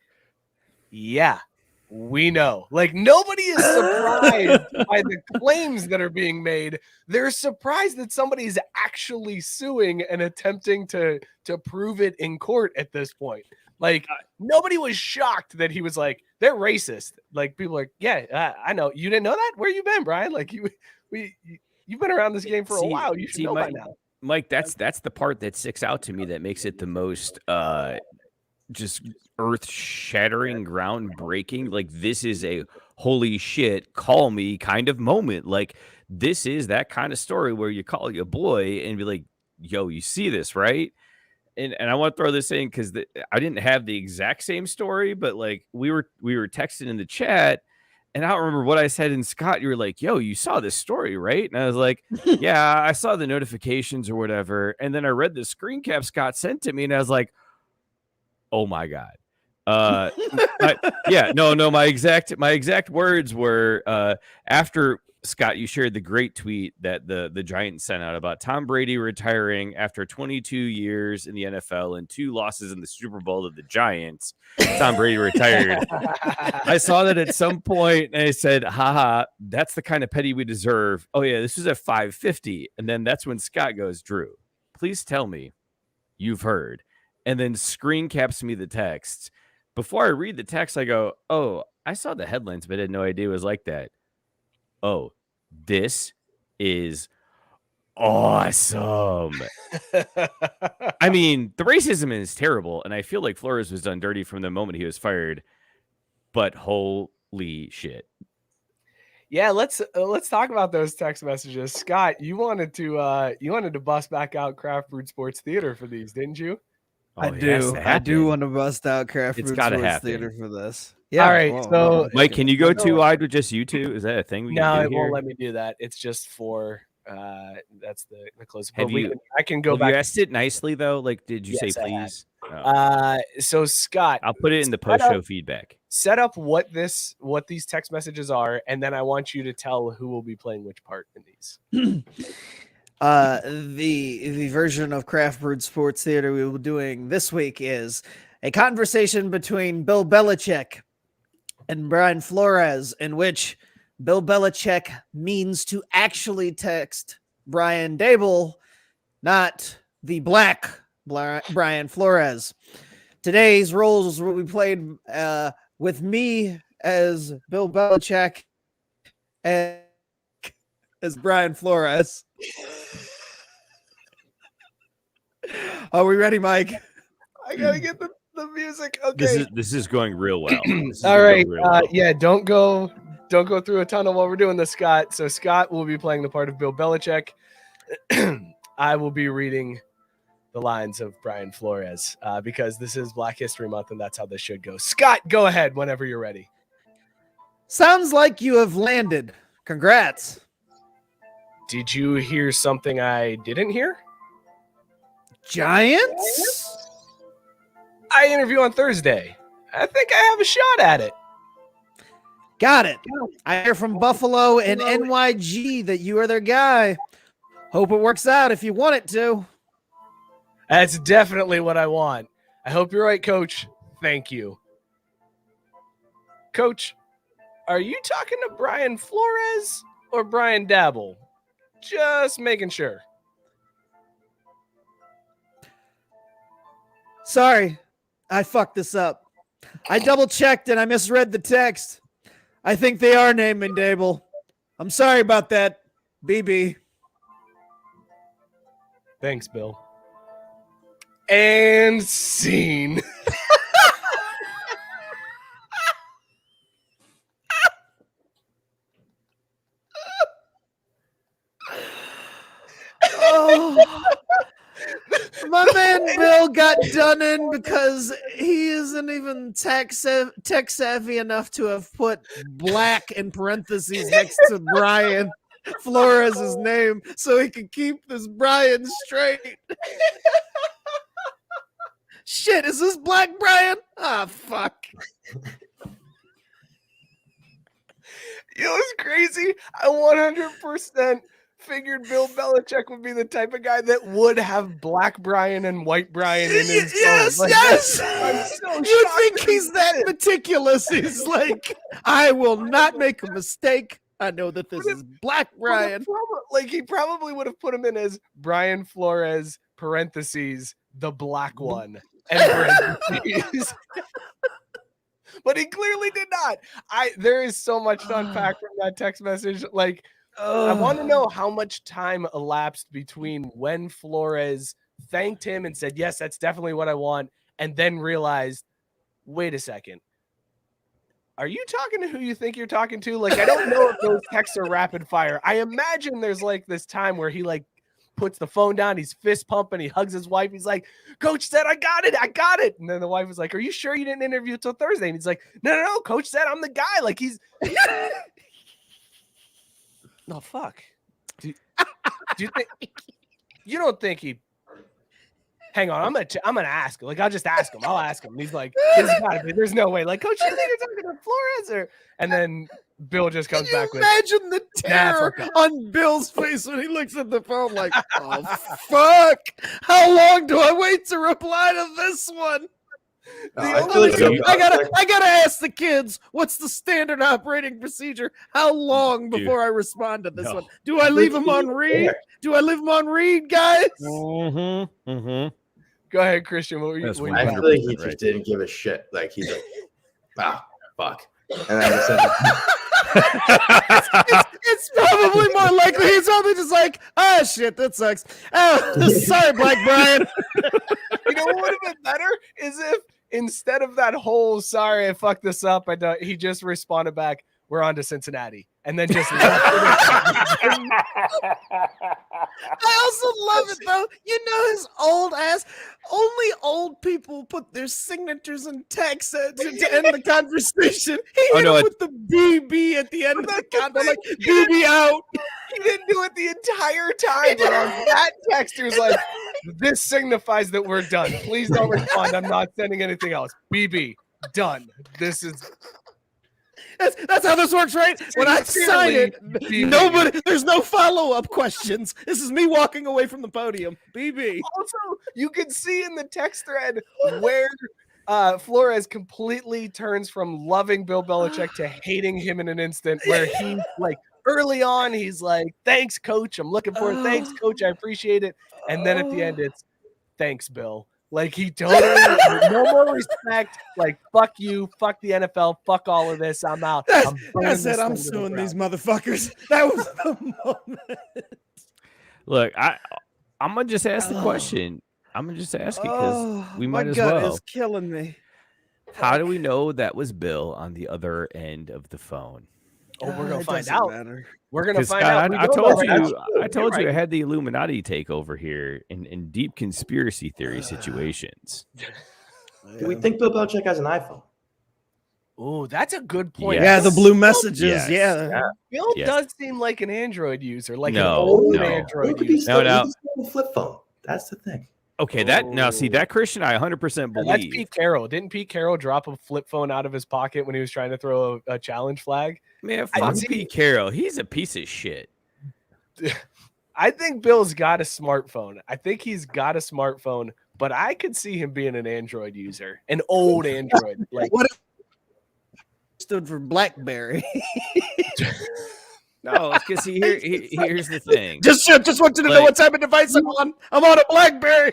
Speaker 3: yeah, we know. Like, nobody is surprised by the claims that are being made. They're surprised that somebody's actually suing and attempting to prove it in court at this point. Like, nobody was shocked that he was like, they're racist. Like, people are like, yeah, I know. You didn't know that? Where you been, Brian? Like, you've been around this game for a while. You should know by now.
Speaker 4: Mike, that's the part that sticks out to me that makes it the most just earth-shattering, groundbreaking. Like, this is a holy shit, call me kind of moment. Like, this is that kind of story where you call your boy and be like, yo, you see this, right? And I want to throw this in because I didn't have the exact same story, but like we were texting in the chat, and I don't remember what I said. And Scott, you were like, "Yo, you saw this story, right?" And I was like, "Yeah, I saw the notifications or whatever." And then I read the screen cap Scott sent to me, and I was like, "Oh my God." My exact words were after Scott, you shared the great tweet that the Giants sent out about Tom Brady retiring after 22 years in the NFL and 2 losses in the Super Bowl to the Giants. Tom Brady retired. I saw that at some point and I said, haha, that's the kind of petty we deserve. Oh yeah, this is at 550. And then that's when Scott goes, Drew, please tell me you've heard. And then screen caps me the text. Before I read the text, I go, oh, I saw the headlines, but I had no idea it was like that. Oh, this is awesome. I mean, the racism is terrible, and I feel like Flores was done dirty from the moment he was fired. But holy shit.
Speaker 3: Yeah, let's talk about those text messages. Scott, you wanted to bust back out Craft Brewed Sports Theatre for these, didn't you?
Speaker 4: Oh,
Speaker 2: I do want to bust out Craft Brewed Sports Theatre for this.
Speaker 3: Yeah. All right. So,
Speaker 4: Mike, can you go too wide with just you two? Is that a thing?
Speaker 3: No, it won't let me do that. It's just for that's the close. I can go back.
Speaker 4: You asked it nicely though. Like, did you say please?
Speaker 3: So Scott,
Speaker 4: I'll put it in the post-show feedback.
Speaker 3: Set up what these text messages are, and then I want you to tell who will be playing which part in these.
Speaker 2: The version of Craft Brewed Sports Theatre we will be doing this week is a conversation between Bill Belichick and Brian Flores, in which Bill Belichick means to actually text Brian Dable, not the black Brian Flores. Today's roles will be played with me as Bill Belichick and as Brian Flores. Are we ready, Mike?
Speaker 3: I gotta get the music. Okay,
Speaker 4: this is going real well.
Speaker 3: All right, yeah, don't go through a tunnel while we're doing this, Scott. So Scott will be playing the part of Bill Belichick. I will be reading the lines of Brian Flores because this is Black History Month, and that's how this should go. Scott, go ahead whenever you're ready.
Speaker 2: Sounds like you have landed. Congrats.
Speaker 3: Did you hear something I didn't hear?
Speaker 2: Giants?
Speaker 3: I interview on Thursday. I think I have a shot at it.
Speaker 2: Got it. I hear from Buffalo and NYG that you are their guy. Hope it works out if you want it to.
Speaker 3: That's definitely what I want. I hope you're right, Coach. Thank you. Coach, are you talking to Brian Flores or Brian Dabble? Just making sure.
Speaker 2: Sorry, I fucked this up. I double checked and I misread the text. I think they are naming Dable. I'm sorry about that, BB.
Speaker 3: Thanks, Bill. And scene.
Speaker 2: Oh, my man Bill got done in because he isn't even tech savvy enough to have put black in parentheses next to Brian Flores' name so he could keep this Brian straight. Shit, is this Black Brian? Ah, fuck.
Speaker 3: You know what's crazy? I 100% figured Bill Belichick would be the type of guy that would have Black Brian and White Brian in his
Speaker 2: Yes,
Speaker 3: phone.
Speaker 2: yes.
Speaker 3: I'm so
Speaker 2: You
Speaker 3: shocked
Speaker 2: think
Speaker 3: that he
Speaker 2: he's that
Speaker 3: did it.
Speaker 2: meticulous? He's like, I will not make a mistake. I know that this is Black Brian.
Speaker 3: Like he probably would have put him in as Brian Flores parentheses the black one and parentheses. But he clearly did not. There is so much to unpack from that text message. Like, I want to know how much time elapsed between when Flores thanked him and said, yes, that's definitely what I want, and then realized, wait a second. Are you talking to who you think you're talking to? Like, I don't know if those texts are rapid fire. I imagine there's like this time where he like puts the phone down, he's fist pumping, he hugs his wife. He's like, Coach said, I got it. And then the wife was like, are you sure you didn't interview until Thursday? And he's like, no, Coach said I'm the guy. Like he's no, fuck. Do you think you don't think he? Hang on, I'm gonna ask him. Like I'll just ask him. I'll ask him. And he's like, there's no way. Like, Coach, you think you're talking to Flores or? And then Bill just comes back with.
Speaker 2: Imagine the terror on Bill's face when he looks at the phone. Like, oh fuck! How long do I wait to reply to this one? I gotta ask the kids, what's the standard operating procedure? How long before I respond to this one? Do I leave them on read? Guys?
Speaker 3: Mm-hmm. Go ahead, Christian. What were you?
Speaker 6: I feel like he just didn't give a shit. Like he's like, fuck. And then
Speaker 2: it's probably more likely he's probably just like, shit, that sucks. Oh, sorry, Black Brian.
Speaker 3: You know what would have been better is if instead of that whole sorry I fucked this up, he just responded back, we're on to Cincinnati, and then just left it.
Speaker 2: I also love it though. You know his old ass. Only old people put their signatures in text to end the conversation. He put the BB at the end of the conversation, like BB out.
Speaker 3: He didn't do it the entire time. But on that text, he was like, "This signifies that we're done. Please don't respond. I'm not sending anything else. BB done. This is."
Speaker 2: That's how this works, right? When I sign it, there's no follow-up questions. This is me walking away from the podium. BB.
Speaker 3: Also, you can see in the text thread where Flores completely turns from loving Bill Belichick to hating him in an instant, where he like early on, he's like, thanks, Coach. I'm looking for it. Thanks, Coach. I appreciate it. And then at the end, it's thanks, Bill. Like he totally no more respect. Like fuck you, fuck the NFL, fuck all of this. I'm out.
Speaker 2: I said I'm suing these motherfuckers. That was the moment.
Speaker 4: Look, I'm gonna just ask the question. I'm gonna just ask it because we might as well.
Speaker 2: My gut is killing me.
Speaker 4: How do we know that was Bill on the other end of the phone?
Speaker 3: Oh, we're gonna find out. We're gonna find
Speaker 4: out.
Speaker 3: out.
Speaker 4: I told you. I told you I had the Illuminati take over here in deep conspiracy theory situations.
Speaker 6: Do we think Bill Belichick has an iPhone?
Speaker 3: Oh, that's a good point.
Speaker 2: Yeah, the blue messages. Yeah.
Speaker 3: Bill does seem like an Android user, like an old Android user.
Speaker 6: No, flip phone. That's the thing.
Speaker 4: Okay, that Christian, I 100% believe.
Speaker 3: That's Pete Carroll. Didn't Pete Carroll drop a flip phone out of his pocket when he was trying to throw a challenge flag?
Speaker 4: Man, fuck Pete Carroll. He's a piece of shit.
Speaker 3: I think Bill's got a smartphone. I think he's got a smartphone, but I could see him being an Android user, an old Android. Like
Speaker 2: what stood for BlackBerry.
Speaker 4: No, because here's the thing.
Speaker 2: Just want you to know what type of device I'm on. I'm on a BlackBerry.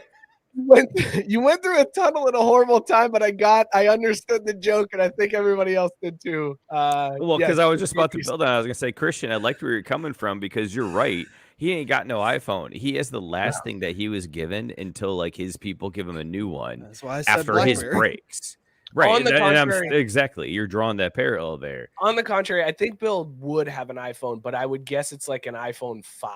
Speaker 3: You went through a tunnel in a horrible time, but I understood the joke, and I think everybody else did too.
Speaker 4: Well,
Speaker 3: yeah,
Speaker 4: because I was just about to build on. I was gonna say, Christian, I liked where you're coming from because you're right. He ain't got no iPhone. He has the last thing that he was given until like his people give him a new one
Speaker 2: That's why I said
Speaker 4: after his
Speaker 2: BlackBerry.
Speaker 4: breaks. Right.
Speaker 3: On the contrary,
Speaker 4: exactly. You're drawing that parallel there.
Speaker 3: On the contrary, I think Bill would have an iPhone, but I would guess it's like an iPhone 5.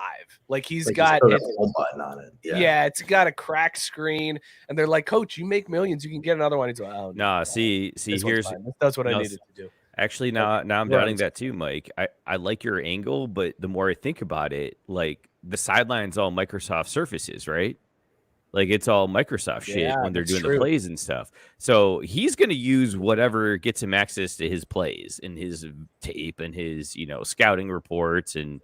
Speaker 3: Like he's got
Speaker 6: a home button on it.
Speaker 3: Yeah, it's got a cracked screen, and they're like, "Coach, you make millions, you can get another one." He's like, "Oh,
Speaker 4: Nah, see, here's
Speaker 3: that's what I needed to do."
Speaker 4: Actually, now I'm doubting that too, Mike. I like your angle, but the more I think about it, like the sideline's all Microsoft Surfaces, right? Like it's all Microsoft shit when they're doing the plays and stuff. So he's going to use whatever gets him access to his plays and his tape and his, scouting reports and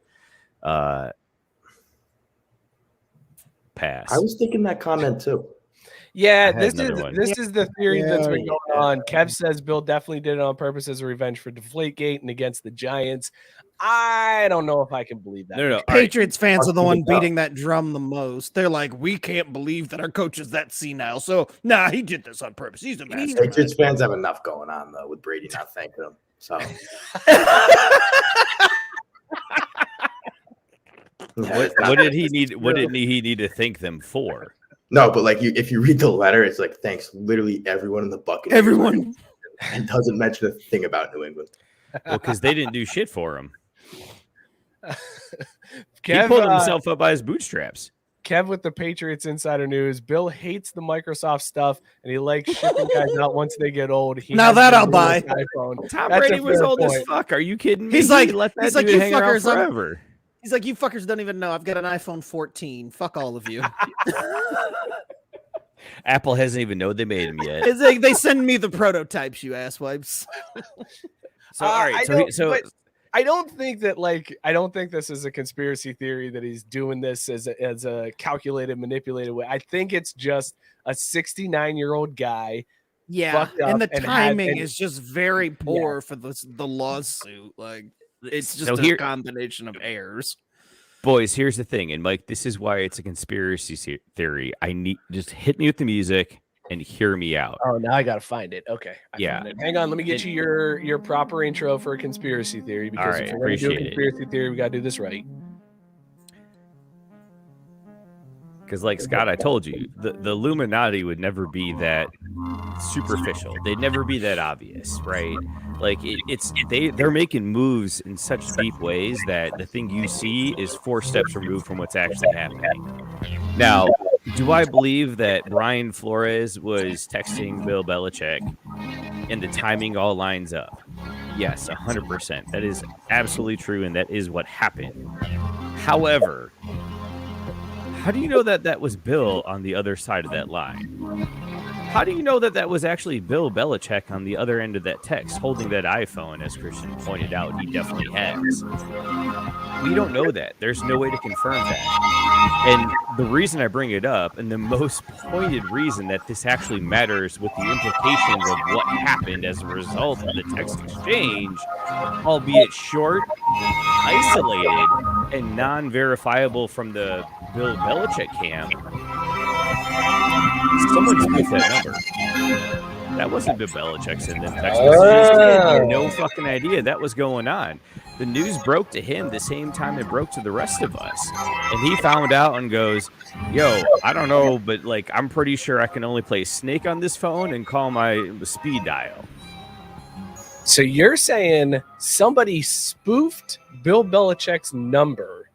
Speaker 4: pass.
Speaker 6: I was thinking that comment too.
Speaker 3: Yeah, this is the theory that's been going on. Kev says Bill definitely did it on purpose as a revenge for Deflategate and against the Giants. I don't know if I can believe that.
Speaker 4: No.
Speaker 2: Patriots fans are the one beating that drum the most. They're like, we can't believe that our coach is that senile. So, nah, he did this on purpose. He's a master.
Speaker 6: Patriots fans have enough going on though with Brady not thanking him. So,
Speaker 4: what did he need? What did he need to thank them for?
Speaker 6: No, but like if you read the letter, it's like thanks literally everyone in the Buccaneers.
Speaker 2: Everyone,
Speaker 6: and doesn't mention a thing about New England.
Speaker 4: Well, because they didn't do shit for him.
Speaker 3: Kev,
Speaker 4: he pulled himself up by his bootstraps.
Speaker 3: Kev with the Patriots Insider News. Bill hates the Microsoft stuff, and he likes shipping guys out once they get old.
Speaker 2: Now that I'll buy.
Speaker 3: iPhone.
Speaker 4: Tom Brady was old as fuck. Are you kidding me?
Speaker 2: He's like,
Speaker 4: let that
Speaker 2: he's like,
Speaker 4: dude
Speaker 2: you
Speaker 4: hang around
Speaker 2: fuckers,
Speaker 4: forever.
Speaker 2: He's like, you fuckers don't even know. I've got an iPhone 14. Fuck all of you.
Speaker 4: Apple hasn't even known they made him yet.
Speaker 2: It's like they send me the prototypes, you asswipes.
Speaker 4: So all right,
Speaker 3: I don't think this is a conspiracy theory that he's doing this as a calculated, manipulated way. I think it's just a 69-year-old guy.
Speaker 2: Yeah, and the timing is just very poor for the lawsuit. Like it's just a combination of errors.
Speaker 4: Boys, here's the thing, and Mike, this is why it's a conspiracy theory. I need just hit me with the music and hear me out.
Speaker 3: Oh, now I gotta find it. Okay, found it. Hang on, let me get you your proper intro for a conspiracy theory. Because if we're gonna do a conspiracy theory, we gotta do this right.
Speaker 4: Because, like Scott, I told you, the Illuminati would never be that superficial. They'd never be that obvious, right? Like they're making moves in such deep ways that the thing you see is 4 steps removed from what's actually happening. Now, do I believe that Brian Flores was texting Bill Belichick and the timing all lines up? Yes, 100%. That is absolutely true, and that is what happened. However, how do you know that was Bill on the other side of that line? How do you know that was actually Bill Belichick on the other end of that text holding that iPhone, as Christian pointed out, he definitely has? We don't know that. There's no way to confirm that. And the reason I bring it up, and the most pointed reason that this actually matters with the implications of what happened as a result of the text exchange, albeit short, isolated, and non-verifiable from the Bill Belichick camp, someone spoofed that number. That wasn't Bill Belichick sending them text messages. He had no fucking idea that was going on. The news broke to him the same time it broke to the rest of us. And he found out and goes, yo, I don't know, but like I'm pretty sure I can only play Snake on this phone and call my speed dial.
Speaker 3: So you're saying somebody spoofed Bill Belichick's number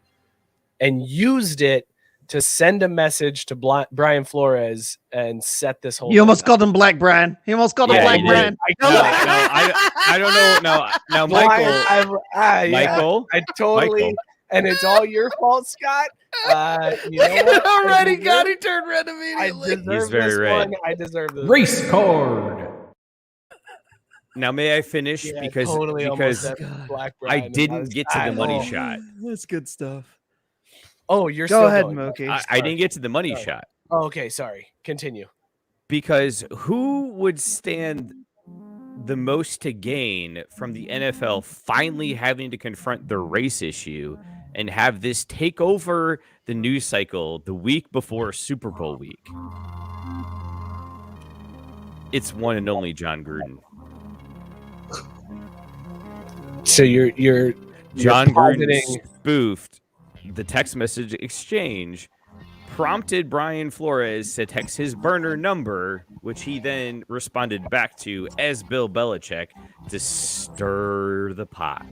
Speaker 3: and used it to send a message to Brian Flores and set this whole.
Speaker 2: You almost called him Black Brian. He almost called him Black Brian.
Speaker 4: I don't know. Now, Michael. Michael.
Speaker 3: I totally.
Speaker 4: Michael.
Speaker 3: And it's all your fault, Scott. You know what?
Speaker 2: Already got he turned red immediately.
Speaker 4: He's very red.
Speaker 3: I deserve this.
Speaker 8: Race card.
Speaker 4: Now, may I finish? Because I didn't get to the money shot.
Speaker 2: That's good stuff.
Speaker 3: Oh, you're
Speaker 2: go
Speaker 3: still
Speaker 2: ahead,
Speaker 3: going.
Speaker 2: Mookie.
Speaker 4: I didn't get to the money shot.
Speaker 3: Oh, okay, sorry. Continue.
Speaker 4: Because who would stand the most to gain from the NFL finally having to confront the race issue and have this take over the news cycle the week before Super Bowl week. It's one and only John Gruden.
Speaker 3: So you're
Speaker 4: John Gruden
Speaker 3: positing-
Speaker 4: spoofed the text message exchange, prompted Brian Flores to text his burner number, which he then responded back to as Bill Belichick to stir the pot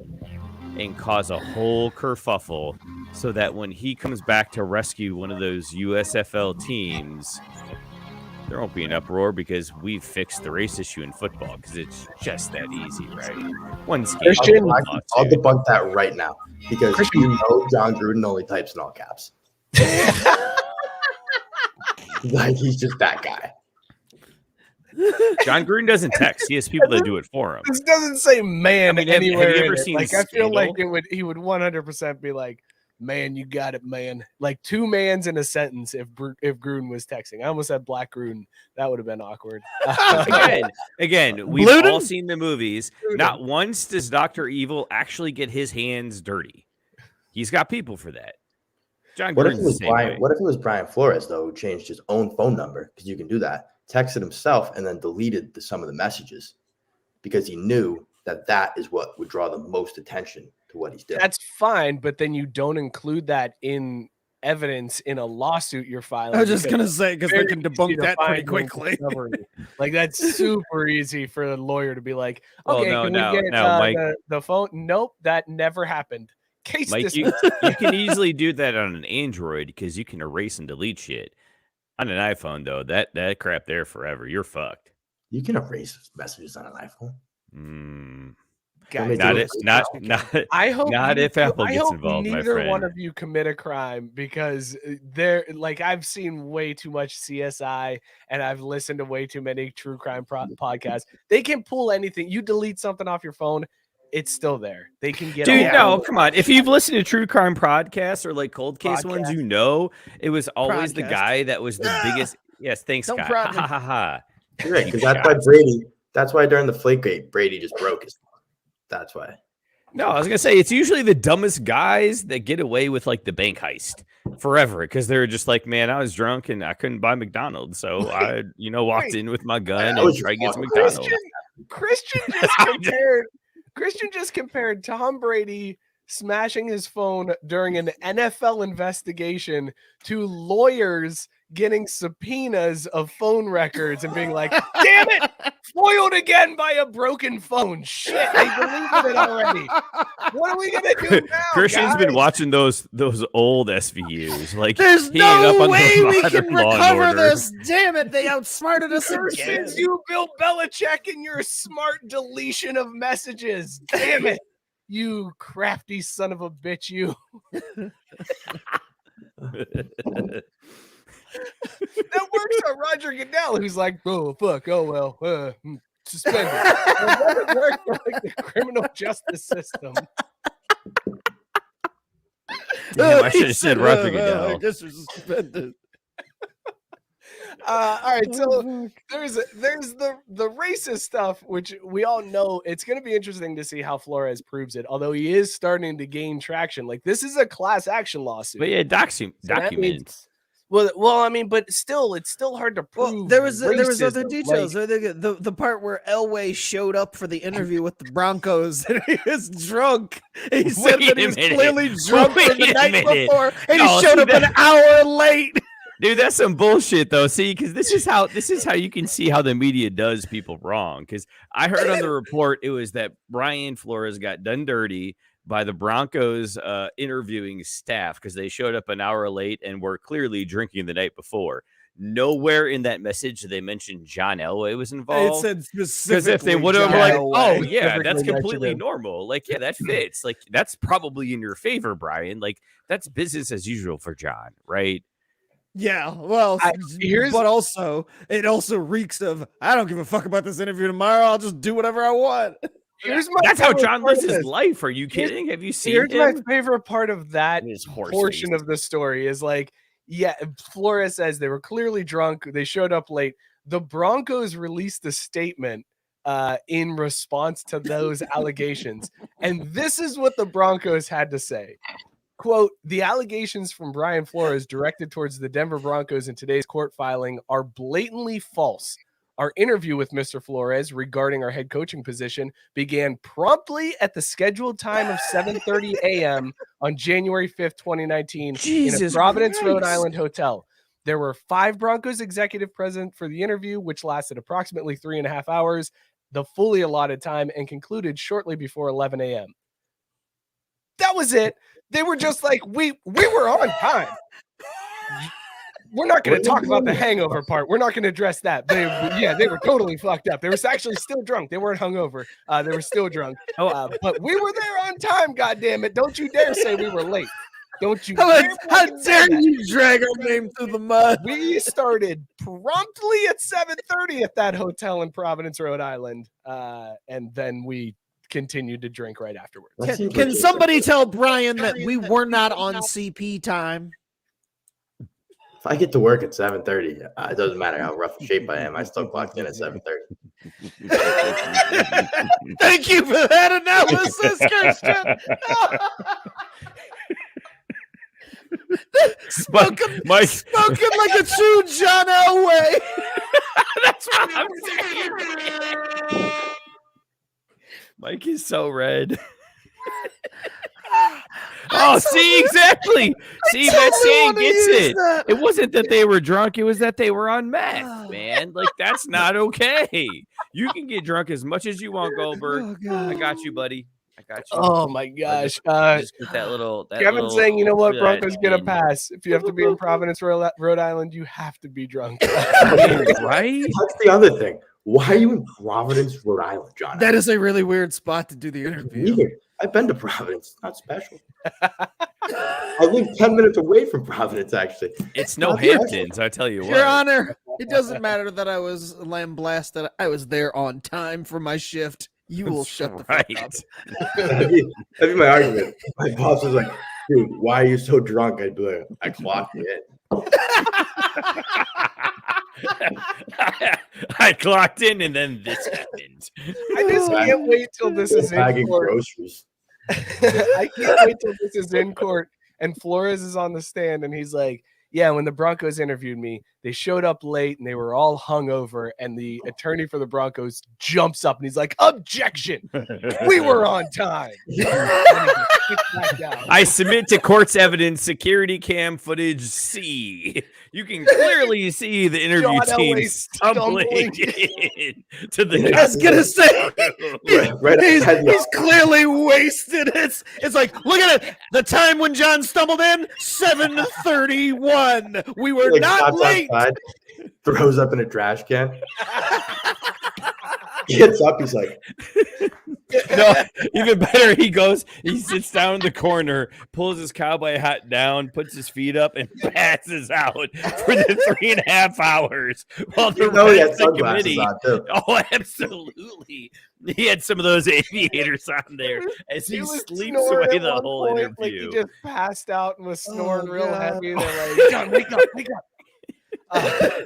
Speaker 4: and cause a whole kerfuffle so that when he comes back to rescue one of those USFL teams, there won't be an uproar because we've fixed the race issue in football because it's just that easy, right? One scheme.
Speaker 3: Christian,
Speaker 6: I'll debunk that right now because you know John Gruden only types in all caps. Like he's just that guy.
Speaker 4: John Gruden doesn't text. He has people that do it for him.
Speaker 3: This doesn't say "man"
Speaker 4: have you
Speaker 3: anywhere.
Speaker 4: ever
Speaker 3: in it.
Speaker 4: seen
Speaker 3: Like I feel like
Speaker 4: Scandal?
Speaker 3: he would 100% be like, "Man, you got it, man." Like 2 mans in a sentence. If Gruden was texting, I almost said Black Gruden. That would have been awkward.
Speaker 4: Again, we've
Speaker 2: Bluden?
Speaker 4: all seen the movies. Not once does Dr. Evil actually get his hands dirty. He's got people for that. John
Speaker 6: What if
Speaker 4: Gruden's
Speaker 6: it
Speaker 4: the
Speaker 6: was
Speaker 4: same
Speaker 6: Brian?
Speaker 4: way.
Speaker 6: What if it was Brian Flores though, who changed his own phone number because you can do that? Texted himself and then deleted some of the messages because he knew that is what would draw the most attention to what he's doing.
Speaker 3: That's fine, but then you don't include that in evidence in a lawsuit you're filing.
Speaker 2: I was just
Speaker 3: because
Speaker 2: gonna say because they
Speaker 3: very
Speaker 2: can
Speaker 3: easy
Speaker 2: debunk
Speaker 3: to
Speaker 2: that pretty
Speaker 3: find
Speaker 2: quickly.
Speaker 3: discovery. Like that's super easy for a lawyer to be like,
Speaker 4: Well,
Speaker 3: okay,
Speaker 4: no,
Speaker 3: can
Speaker 4: no,
Speaker 3: we get
Speaker 4: no, Mike.
Speaker 3: the phone? Nope, that never happened. Case
Speaker 4: Mike,
Speaker 3: dismissed.
Speaker 4: you can easily do that on an Android because you can erase and delete shit. On an iPhone, though, that crap there forever. You're fucked.
Speaker 6: You can erase messages on an iPhone.
Speaker 3: Guys,
Speaker 6: Not
Speaker 4: Not
Speaker 6: do
Speaker 4: if,
Speaker 6: it
Speaker 4: not,
Speaker 6: right
Speaker 4: not,
Speaker 3: I hope
Speaker 4: not
Speaker 3: you
Speaker 4: if
Speaker 3: two-
Speaker 4: Apple
Speaker 3: I
Speaker 4: gets
Speaker 3: hope
Speaker 4: involved, my
Speaker 3: neither one
Speaker 4: friend.
Speaker 3: of you commit a crime because they're like I've seen way too much CSI and I've listened to way too many true crime podcasts. They can pull anything. You delete something off your phone, it's still there. They can get.
Speaker 4: Dude,
Speaker 3: all
Speaker 4: no, come on. If you've listened to true crime podcasts or like cold case ones,
Speaker 3: Podcast.
Speaker 4: you know it was always the
Speaker 2: Podcast.
Speaker 4: guy that was the biggest. Yes, thanks,
Speaker 2: Don't
Speaker 4: Scott.
Speaker 2: prod
Speaker 4: Ha
Speaker 2: me.
Speaker 4: ha ha ha.
Speaker 6: You're right, because that's why Brady. That's why during the Flakegate, Brady just broke his phone. That's why.
Speaker 4: No, I was gonna say it's usually the dumbest guys that get away with like the bank heist forever because they're just like, man, I was drunk and I couldn't buy McDonald's, so I, walked in with my gun
Speaker 6: I
Speaker 4: and
Speaker 6: was
Speaker 4: tried to get some
Speaker 6: just
Speaker 4: McDonald's.
Speaker 3: Christian just compared Tom Brady smashing his phone during an NFL investigation to lawyers getting subpoenas of phone records and being like, damn it, foiled again by a broken phone. Shit, they deleted it already. What are we gonna do now?
Speaker 4: Christian's
Speaker 3: guys?
Speaker 4: been watching those old SVUs. Like
Speaker 2: There's
Speaker 4: he ain't up
Speaker 2: no
Speaker 4: on
Speaker 2: way
Speaker 4: the
Speaker 2: we
Speaker 4: modern
Speaker 2: can
Speaker 4: Law and
Speaker 2: recover
Speaker 4: Order.
Speaker 2: this. Damn it, they outsmarted us again.
Speaker 3: Versus you, Bill Belichick, and your smart deletion of messages. Damn it, you crafty son of a bitch, you. That works on Roger Goodell, who's like, oh, fuck, oh, well, suspended. It doesn't work for like the criminal justice system.
Speaker 4: Damn, I
Speaker 2: He
Speaker 4: should have said Roger
Speaker 2: I
Speaker 4: Goodell.
Speaker 2: guess you're suspended.
Speaker 3: All right, so there's the racist stuff, which we all know. It's going to be interesting to see how Flores proves it, although he is starting to gain traction. Like, this is a class action lawsuit.
Speaker 4: But yeah,
Speaker 3: that
Speaker 4: document.
Speaker 3: means- Well, I mean, but still, it's still hard to prove.
Speaker 2: Well, there was other
Speaker 3: racism.
Speaker 2: details.
Speaker 3: Like,
Speaker 2: The part where Elway showed up for the interview with the Broncos and he was drunk. He said
Speaker 4: Wait
Speaker 2: that he
Speaker 4: a
Speaker 2: was
Speaker 4: minute.
Speaker 2: clearly drunk from the
Speaker 4: Wait a
Speaker 2: night
Speaker 4: minute.
Speaker 2: before, and
Speaker 4: No,
Speaker 2: he showed
Speaker 4: see
Speaker 2: up an
Speaker 4: that-
Speaker 2: hour late.
Speaker 4: Dude, that's some bullshit though. See, because this is how you can see how the media does people wrong. Because I heard on the report it was that Brian Flores got done dirty by the Broncos interviewing staff because they showed up an hour late and were clearly drinking the night before. Nowhere in that message did they mention John Elway was
Speaker 2: It
Speaker 4: involved.
Speaker 2: said
Speaker 4: Because
Speaker 2: specifically.
Speaker 4: if they would have
Speaker 2: John
Speaker 4: like,
Speaker 2: Elway.
Speaker 4: oh yeah, that's
Speaker 3: Specifically mentioned
Speaker 4: completely
Speaker 3: him.
Speaker 4: normal. Like, yeah, that fits. Like, that's probably in your favor, Brian. Like, that's business as usual for John, right?
Speaker 2: Yeah, well, but also it also reeks of I don't give a fuck about this interview tomorrow. I'll just do whatever I want.
Speaker 3: here's my
Speaker 4: That's how
Speaker 3: favorite
Speaker 4: John
Speaker 3: part
Speaker 4: lives
Speaker 3: of
Speaker 4: his
Speaker 3: this.
Speaker 4: life. Are you kidding? Have you seen
Speaker 3: Here's my
Speaker 4: him?
Speaker 3: favorite part of that
Speaker 4: His horse
Speaker 3: portion
Speaker 4: face.
Speaker 3: of the story is like, yeah, Flores says they were clearly drunk. They showed up late. The Broncos released a statement in response to those allegations. And this is what the Broncos had to say. quote, the allegations from Brian Flores directed towards the Denver Broncos in today's court filing are blatantly false. Our interview with Mr. Flores regarding our head coaching position began promptly at the scheduled time of 7:30 a.m. on January 5th, 2019 in a Providence, Rhode Island hotel. There were 5 Broncos executive present for the interview, which lasted approximately 3.5 hours, the fully allotted time, and concluded shortly before 11 a.m. That was it. They were just like, we were on time. We're not going to talk about the hangover part. We're not going to address that. They were totally fucked up. They were actually still drunk. They weren't hungover. They were still drunk. But we were there on time, goddammit. Don't you dare say we were late. Don't you
Speaker 2: How dare you drag our name through the mud?
Speaker 3: We started promptly at 7:30 at that hotel in Providence, Rhode Island. And then we continued to drink right afterwards.
Speaker 2: Can somebody tell Brian that we were not on CP time?
Speaker 6: If I get to work at 7:30, it doesn't matter how rough in shape I am. I still clocked in at 7:30.
Speaker 2: Thank you for that analysis, Christian. spoken like a true John Elway.
Speaker 4: That's what I'm saying. Mike is so red. See, exactly. See, that saying gets it.
Speaker 2: That.
Speaker 4: It wasn't that they were drunk. It was that they were on meth, man. Like, that's not okay. You can get drunk as much as you want, Goldberg. I got you, buddy. I got you.
Speaker 3: Oh, my gosh.
Speaker 4: Just get that little.
Speaker 3: Kevin's saying, you know what? Broncos get a pass. If you have to be in Providence, Rhode Island, you have to be drunk.
Speaker 4: Right?
Speaker 6: That's the other thing. Why are you in Providence, Rhode Island, John?
Speaker 2: That is a really weird spot to do the interview.
Speaker 6: Weird. I've been to Providence. It's not special. I live 10 minutes away from Providence, actually.
Speaker 4: It's no Hamptons, I tell you what.
Speaker 2: Your Honor, it doesn't matter that I was lambasted. I was there on time for my shift. You will shut the fuck up.
Speaker 6: That'd be my argument. My boss was like, dude, why are you so drunk? I'd be like, I clocked in.
Speaker 4: I clocked in and then this happened.
Speaker 3: I just can't wait till this is in court.
Speaker 6: Groceries.
Speaker 3: I can't wait till this is in court and Flores is on the stand and he's like, yeah, when the Broncos interviewed me, they showed up late and they were all hungover. And the attorney for the Broncos jumps up and he's like, objection. We were on time.
Speaker 4: I submit to court's evidence security cam footage C. You can clearly see the interview team stumbling in to the.
Speaker 2: I was gonna say he's clearly wasted. It's like, look at it. The time when John stumbled in, 7:31. We were not late.
Speaker 6: Outside, throws up in a trash can. Gets up, he's like,
Speaker 4: no, even better. He sits down in the corner, pulls his cowboy hat down, puts his feet up, and passes out for the 3.5 hours while the rest of the committee. Oh, absolutely. He had some of those aviators on there as he sleeps away the whole interview.
Speaker 3: Like he just passed out and was snoring real heavy. They're like, John, wake up, wake up.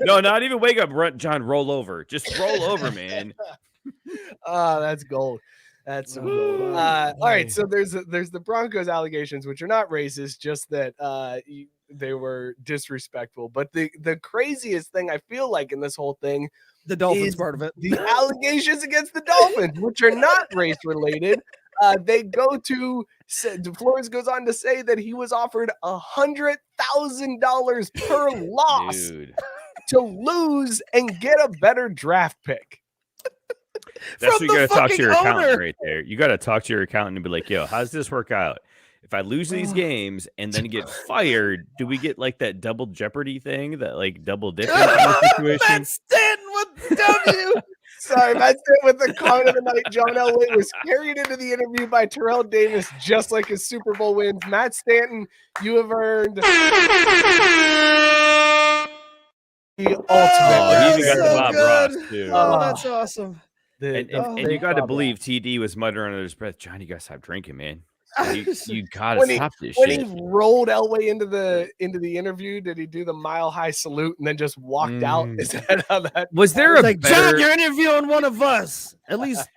Speaker 4: No, not even wake up, John. Roll over. Just roll over, man.
Speaker 3: That's gold. That's some gold. All right, so there's the Broncos allegations, which are not racist, just that they were disrespectful. But the craziest thing I feel like in this whole thing,
Speaker 2: the Dolphins part of it,
Speaker 3: the allegations against the Dolphins, which are not race related. They go to Flores goes on to say that he was offered $100,000 per loss to lose and get a better draft pick.
Speaker 4: That's what you got to talk to your accountant right there. You got to talk to your accountant and be like, yo, how's this work out? If I lose these games and then get fired, do we get like that double jeopardy thing, that like double dipping situation?
Speaker 2: Matt Stanton with W.
Speaker 3: Sorry, that's it with the comment of the night. John Elway was carried into the interview by Terrell Davis, just like his Super Bowl wins. Matt Stanton, you have earned the ultimate.
Speaker 4: Oh, he even got the Bob Ross, too.
Speaker 2: Oh, that's awesome.
Speaker 4: And you got to believe TD was muttering under his breath, John, you got to stop drinking, man. You gotta stop this shit.
Speaker 3: When he rolled Elway into the interview, did he do the mile high salute and then just walked out? Is that how that
Speaker 4: was? There a
Speaker 2: like John? You're interviewing one of us. At least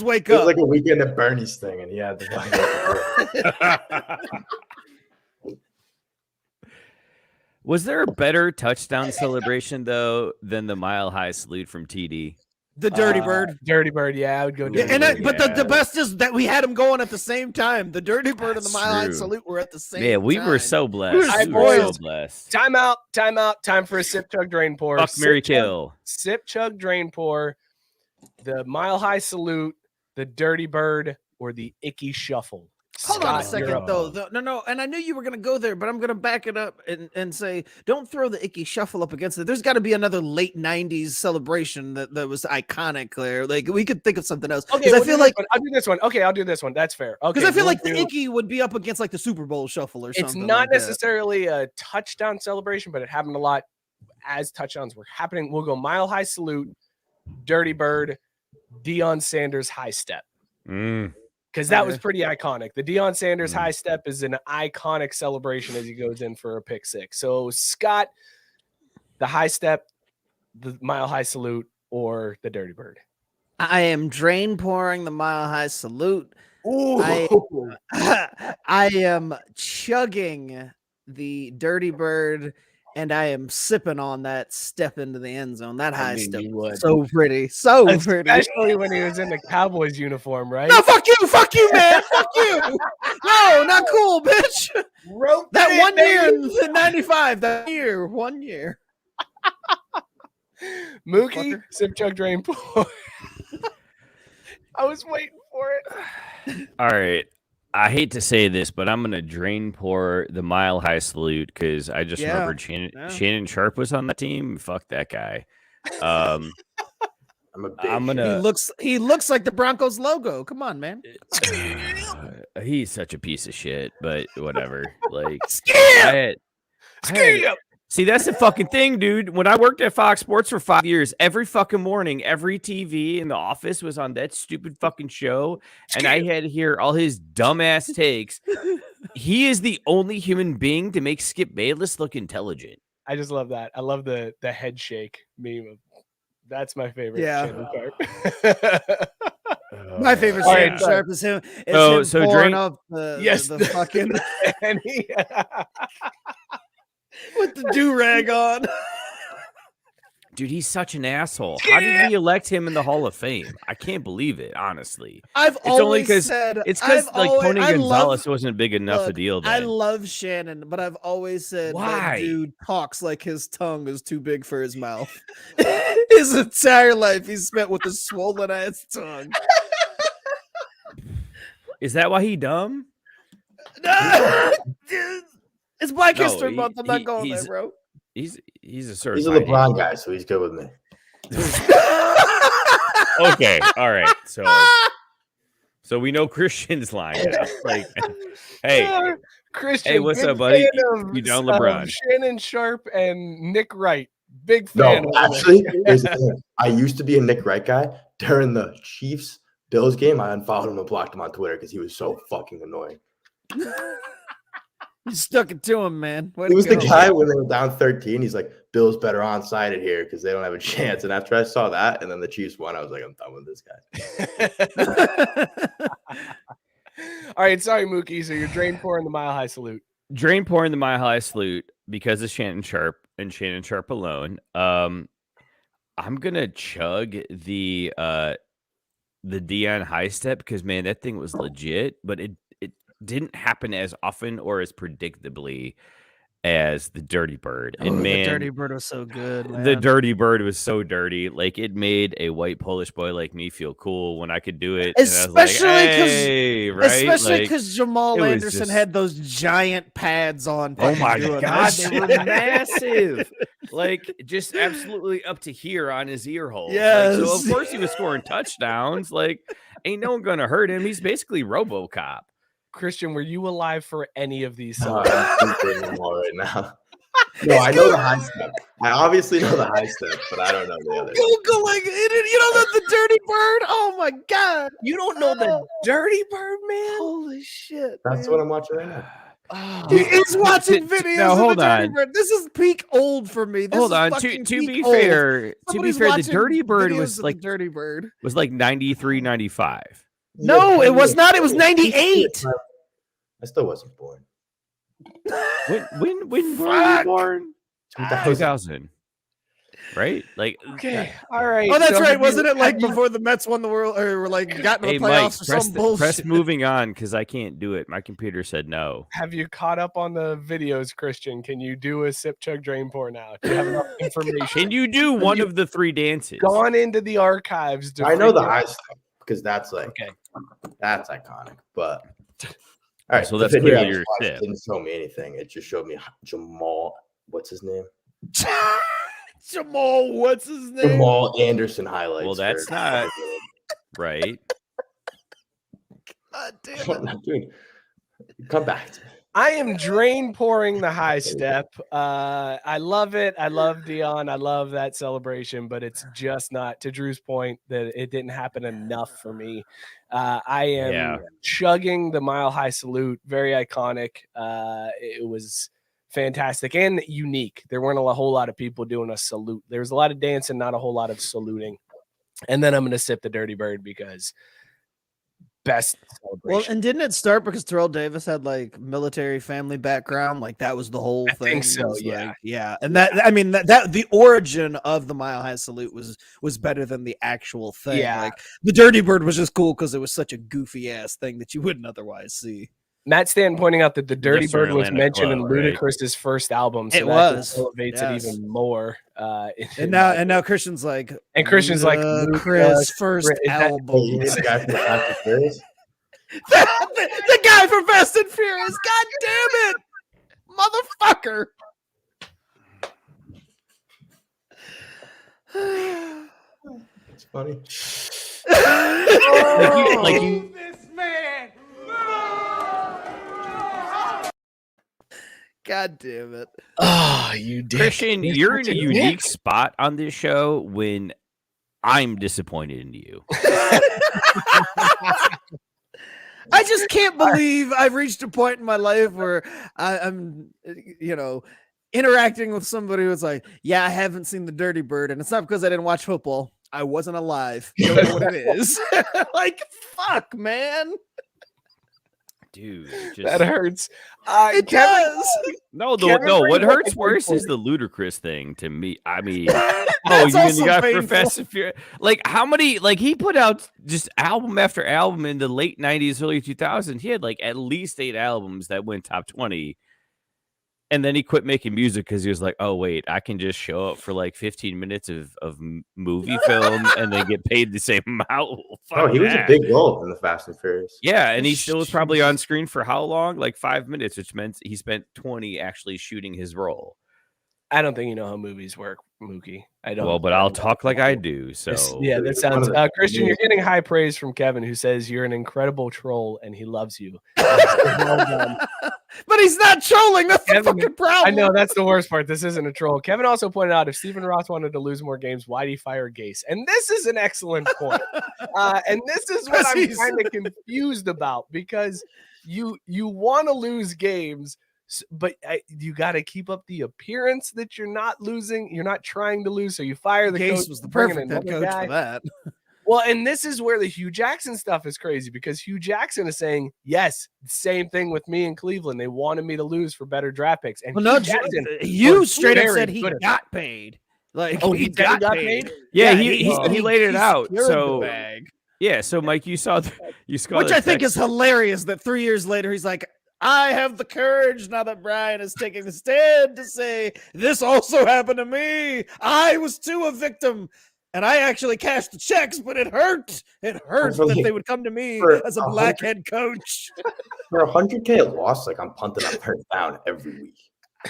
Speaker 2: wake
Speaker 6: it was
Speaker 2: up.
Speaker 6: like a weekend at Bernie's thing, and he had the
Speaker 4: Was there a better touchdown celebration though than the Mile High salute from TD?
Speaker 2: The Dirty Bird.
Speaker 3: Dirty Bird, yeah, I would go.
Speaker 2: Yeah,
Speaker 3: Dirty Bird.
Speaker 2: but the best is that we had them going at the same time. The Dirty Bird and the
Speaker 4: That's
Speaker 2: Mile High
Speaker 4: true.
Speaker 2: Salute were at the same
Speaker 4: Man, we
Speaker 2: time.
Speaker 4: were so blessed.
Speaker 3: All right,
Speaker 4: We were so
Speaker 3: boys.
Speaker 4: blessed.
Speaker 3: Time out. Time for a sip, chug, drain, pour.
Speaker 4: Fuck,
Speaker 3: Sip,
Speaker 4: Mary,
Speaker 3: chug-
Speaker 4: kill.
Speaker 3: Sip, chug, drain, pour. The Mile High Salute, the Dirty Bird, or the Icky Shuffle.
Speaker 2: Hold on a
Speaker 3: Scott, you're
Speaker 2: second,
Speaker 3: up.
Speaker 2: though. No. And I knew you were going to go there, but I'm going to back it up and say, don't throw the Icky Shuffle up against it. There's got to be another late 90s celebration that was iconic there. Like, we could think of something else.
Speaker 3: Okay,
Speaker 2: Because I feel like
Speaker 3: I'll do this one. Okay, I'll do this one. That's fair. Okay,
Speaker 2: because I feel
Speaker 3: we'll
Speaker 2: like the
Speaker 3: do-
Speaker 2: Icky would be up against like the Super Bowl Shuffle or something.
Speaker 3: It's not
Speaker 2: like that.
Speaker 3: necessarily a touchdown celebration, but it happened a lot as touchdowns were happening. We'll go Mile High Salute, Dirty Bird, Deion Sanders High Step. Because that was pretty iconic. The Deion Sanders High Step is an iconic celebration as he goes in for a pick six. So, Scott, the High Step, the Mile High Salute, or the Dirty Bird?
Speaker 2: I am drain pouring the Mile High Salute.
Speaker 3: Ooh.
Speaker 2: I am chugging the Dirty Bird, and I am sipping on that step into the end zone. That high
Speaker 3: mean,
Speaker 2: step,
Speaker 3: you would.
Speaker 2: so pretty, so pretty.
Speaker 3: Especially when he was in the Cowboys uniform, right?
Speaker 2: No, fuck you, man, fuck you. No, not cool, bitch. That 1 year in '95, that year, 1 year.
Speaker 3: Mookie, sip, chug, drain, pour. I was waiting for it.
Speaker 4: All right. I hate to say this, but I'm gonna drain pour the Mile High Salute because I just remembered Shannon Sharp was on that team. Fuck that guy.
Speaker 6: I'm
Speaker 4: gonna.
Speaker 2: He looks like the Broncos logo. Come on, man.
Speaker 4: He's such a piece of shit, but whatever. Like,
Speaker 2: Skip!
Speaker 4: See, that's the fucking thing, dude. When I worked at Fox Sports for 5 years, every fucking morning, every TV in the office was on that stupid fucking show, and I had to hear all his dumbass takes. He is the only human being to make Skip Bayless look intelligent.
Speaker 3: I just love that. I love the head shake meme. That's my favorite.
Speaker 2: Yeah.
Speaker 3: Shannon Sharp.
Speaker 2: My favorite
Speaker 3: All
Speaker 2: Shannon
Speaker 3: right,
Speaker 2: Sharp is him.
Speaker 4: so
Speaker 2: Pouring
Speaker 4: drain-
Speaker 2: up the fucking
Speaker 3: And he,
Speaker 2: with the do-rag on.
Speaker 4: Dude, he's such an asshole. How did we elect him in the Hall of Fame? I can't believe it, honestly.
Speaker 2: I've
Speaker 4: It's only
Speaker 2: always
Speaker 4: 'cause-
Speaker 2: said
Speaker 4: It's because
Speaker 2: I've
Speaker 4: like
Speaker 2: always-
Speaker 4: Tony
Speaker 2: I
Speaker 4: Gonzalez
Speaker 2: love-
Speaker 4: wasn't big enough to
Speaker 2: Look,
Speaker 4: deal
Speaker 2: I
Speaker 4: then.
Speaker 2: love Shannon, but I've always said
Speaker 4: Why?
Speaker 2: that dude talks like his tongue is too big for his mouth. His entire life he's spent with a swollen ass tongue.
Speaker 4: Is that why he dumb?
Speaker 2: It's Black
Speaker 4: No,
Speaker 2: History Month. I'm not
Speaker 4: he-
Speaker 2: going there,
Speaker 4: he's-
Speaker 2: bro.
Speaker 4: He's a
Speaker 6: He's a
Speaker 4: certified.
Speaker 6: LeBron guy, so he's good with me.
Speaker 4: Okay, all right. So we know Christian's line now. Like, hey,
Speaker 3: Christian,
Speaker 4: Hey, what's
Speaker 3: big
Speaker 4: up, buddy?
Speaker 3: fan
Speaker 4: You down
Speaker 3: of
Speaker 4: LeBron?
Speaker 3: Shannon Sharp and Nick Wright. Big fan.
Speaker 6: No,
Speaker 3: of
Speaker 6: actually, here's the thing. I used to be a Nick Wright guy. During the Chiefs Bills game, I unfollowed him and blocked him on Twitter because he was so fucking annoying.
Speaker 2: You stuck it to him, man. Way
Speaker 6: He
Speaker 2: to
Speaker 6: was the
Speaker 2: go.
Speaker 6: guy when they were down 13. He's like, Bill's better onside it here because they don't have a chance. And after I saw that, and then the Chiefs won, I was like, I'm done with this guy.
Speaker 3: All right, sorry, Mookie. So you're drain pouring the Mile High Salute.
Speaker 4: drain pouring the Mile High Salute because of Shannon Sharp and Shannon Sharp alone. I'm gonna chug the Deion High Step because man, that thing was legit, but it didn't happen as often or as predictably as the Dirty Bird. And man,
Speaker 2: the Dirty Bird was so good. Man.
Speaker 4: the Dirty Bird was so dirty. Like it made a white Polish boy like me feel cool when I could do it.
Speaker 2: Especially
Speaker 4: and I was like,
Speaker 2: 'cause-
Speaker 4: hey, right?
Speaker 2: Especially
Speaker 4: Like,
Speaker 2: because Jamal
Speaker 4: it was
Speaker 2: Anderson
Speaker 4: just-
Speaker 2: had those giant pads on.
Speaker 4: oh
Speaker 2: fucking
Speaker 4: my
Speaker 2: doing
Speaker 4: god,
Speaker 2: that
Speaker 4: they were
Speaker 2: shit.
Speaker 4: massive. Like just absolutely up to here on his ear hole. Like,
Speaker 2: Yes.
Speaker 4: so of course he was scoring touchdowns. Like ain't no one gonna hurt him. He's basically RoboCop.
Speaker 3: Christian, were you alive for any of these
Speaker 6: Oh,
Speaker 3: songs?
Speaker 6: I'm thinking them all right now. No, I know the high step. I obviously know the high step, but I don't know the others.
Speaker 2: Googling it. You don't know the Dirty Bird? Oh my god!
Speaker 3: You don't know the Dirty Bird, man?
Speaker 2: Holy shit!
Speaker 6: That's
Speaker 2: man.
Speaker 6: what I'm watching right now.
Speaker 3: Oh,
Speaker 2: He is watching
Speaker 4: T-
Speaker 2: videos
Speaker 4: now,
Speaker 2: of
Speaker 4: hold
Speaker 2: the Dirty
Speaker 4: on.
Speaker 2: Bird. This is peak old for me. This
Speaker 4: Hold
Speaker 2: is
Speaker 4: on.
Speaker 2: fucking
Speaker 4: To be
Speaker 2: peak old.
Speaker 4: fair,
Speaker 2: Somebody's
Speaker 4: the
Speaker 2: watching
Speaker 4: Dirty Bird
Speaker 2: videos
Speaker 4: was
Speaker 2: of
Speaker 4: like
Speaker 2: the Dirty Bird.
Speaker 4: 93, 95.
Speaker 2: No,
Speaker 6: Yeah,
Speaker 2: it was not. It was 98.
Speaker 6: I still wasn't born.
Speaker 4: When were you
Speaker 2: Fuck.
Speaker 4: born? 2000. Right? Like,
Speaker 3: Okay. All right.
Speaker 2: Oh, that's
Speaker 3: so
Speaker 2: right.
Speaker 3: have
Speaker 2: Wasn't
Speaker 3: you-
Speaker 2: it like
Speaker 3: have you-
Speaker 2: before the Mets won the world or were like got into
Speaker 4: hey,
Speaker 2: the
Speaker 4: Mike,
Speaker 2: playoffs or some bullshit?
Speaker 4: press moving on because I can't do it. My computer said no.
Speaker 3: Have you caught up on the videos, Christian? Can you do a sip, chug, drain, pour now? Do you have enough information?
Speaker 4: Can you do one of the 3 dances?
Speaker 3: Gone into the archives? To
Speaker 6: I know the
Speaker 3: figure-
Speaker 6: high stuff because that's like
Speaker 3: Okay.
Speaker 6: that's iconic. But all right,
Speaker 4: So
Speaker 6: the
Speaker 4: that's
Speaker 6: video
Speaker 4: clearly
Speaker 6: I
Speaker 4: your
Speaker 6: watched
Speaker 4: tip.
Speaker 6: didn't show me anything. It just showed me Jamal. What's his name?
Speaker 2: Jamal, what's his name?
Speaker 6: Jamal Anderson highlights.
Speaker 4: Well, that's
Speaker 6: for-
Speaker 4: not right.
Speaker 2: God damn it.
Speaker 6: Dude, come back to me.
Speaker 3: I am drain pouring the high step. I love it. I love Dion. I love that celebration, but it's just not, to Drew's point, that it didn't happen enough for me. I am chugging the Mile High Salute. Very iconic. It was fantastic and unique. There weren't a whole lot of people doing a salute. There was a lot of dancing, not a whole lot of saluting. And then I'm going to sip the Dirty Bird because best celebration.
Speaker 2: Well, and didn't it start because Terrell Davis had like military family background? Like that was the whole thing.
Speaker 3: think so,
Speaker 2: was,
Speaker 3: yeah.
Speaker 2: like, yeah. And that, I mean, that the origin of the Mile High Salute was better than the actual thing.
Speaker 3: Yeah.
Speaker 2: Like the Dirty Bird was just cool because it was such a goofy ass thing that you wouldn't otherwise see.
Speaker 3: Matt Stan pointing out that the Dirty
Speaker 4: Lester
Speaker 3: Bird was
Speaker 4: Atlanta
Speaker 3: mentioned in
Speaker 4: Club, right?
Speaker 3: Ludacris's first album, so
Speaker 2: It
Speaker 3: that
Speaker 2: was,
Speaker 3: just elevates
Speaker 2: yes.
Speaker 3: it even more.
Speaker 2: And now Christian's like,
Speaker 3: Christian's like,
Speaker 2: Chris first
Speaker 3: is that-
Speaker 2: album.
Speaker 6: Oh, you mean the guy from the Fast and Furious?
Speaker 2: the guy from Fast and Furious. God damn it, motherfucker.
Speaker 6: It's funny.
Speaker 4: Like you
Speaker 2: God damn it.
Speaker 3: Oh, you did.
Speaker 4: Christian, you're in a unique spot on this show when I'm disappointed in you.
Speaker 2: I just can't believe I've reached a point in my life where I'm, interacting with somebody who's like, yeah, I haven't seen the Dirty Bird. And it's not because I didn't watch football. I wasn't alive. You know what it is. Like, fuck, man.
Speaker 4: Dude,
Speaker 3: That hurts.
Speaker 2: It does.
Speaker 4: No,
Speaker 3: Kevin
Speaker 4: no. What
Speaker 3: brings up
Speaker 4: hurts
Speaker 3: a great
Speaker 4: worse is
Speaker 3: point.
Speaker 4: the ludicrous thing to me. I mean,
Speaker 2: That's
Speaker 4: you
Speaker 2: also
Speaker 4: got
Speaker 2: painful.
Speaker 4: Professor Furious. Like, how many? Like, he put out just album after album in the late '90s, early 2000s. He had like at least 8 albums that went top 20. And then he quit making music because he was like, "Oh wait, I can just show up for like 15 minutes of movie film and then get paid the same amount."
Speaker 6: Oh, he was a big role in the Fast and Furious.
Speaker 4: Yeah, and he still was probably on screen for how long? Like 5 minutes, which meant he spent 20 actually shooting his role.
Speaker 3: I don't think you know how movies work, Mookie. I don't.
Speaker 4: Well, but I'll talk like I do. So
Speaker 3: Yeah, that sounds. Christian, you're getting high praise from Kevin, who says you're an incredible troll and he loves you. Well done.
Speaker 2: But he's not trolling. That's the
Speaker 3: Kevin,
Speaker 2: fucking problem.
Speaker 3: I know that's the worst part. This isn't a troll. Kevin also pointed out if Stephen Ross wanted to lose more games, why'd he fire Gase? And this is an excellent point. And this is what I'm
Speaker 2: He's-
Speaker 3: kind of confused about because you want to lose games, but you got to keep up the appearance that you're not losing. You're not trying to lose, so you fire the coach.
Speaker 2: Gase was the
Speaker 3: bring in
Speaker 2: perfect head
Speaker 3: another
Speaker 2: coach
Speaker 3: guy.
Speaker 2: for that.
Speaker 3: Well, and this is where the Hugh Jackson stuff is crazy because Hugh Jackson is saying, yes, same thing with me in Cleveland. They wanted me to lose for better draft picks. And
Speaker 2: Well, no,
Speaker 3: Hugh Jackson
Speaker 2: you
Speaker 3: was
Speaker 2: straight up
Speaker 3: very
Speaker 2: said he
Speaker 3: good at
Speaker 2: got paid. Like,
Speaker 3: Oh, he got paid?
Speaker 4: yeah,
Speaker 2: Yeah,
Speaker 4: he
Speaker 2: said
Speaker 4: laid it out.
Speaker 2: secured the
Speaker 4: So
Speaker 2: bag.
Speaker 4: yeah, so Mike, you saw
Speaker 2: Which I think is hilarious that 3 years later he's like, I have the courage now that Brian is taking the stand to say this also happened to me. I was too a victim. And I actually cashed the checks, but it hurt. It hurt that they would come to me as a black head coach.
Speaker 6: For 100K loss, like I'm punting up first down every week.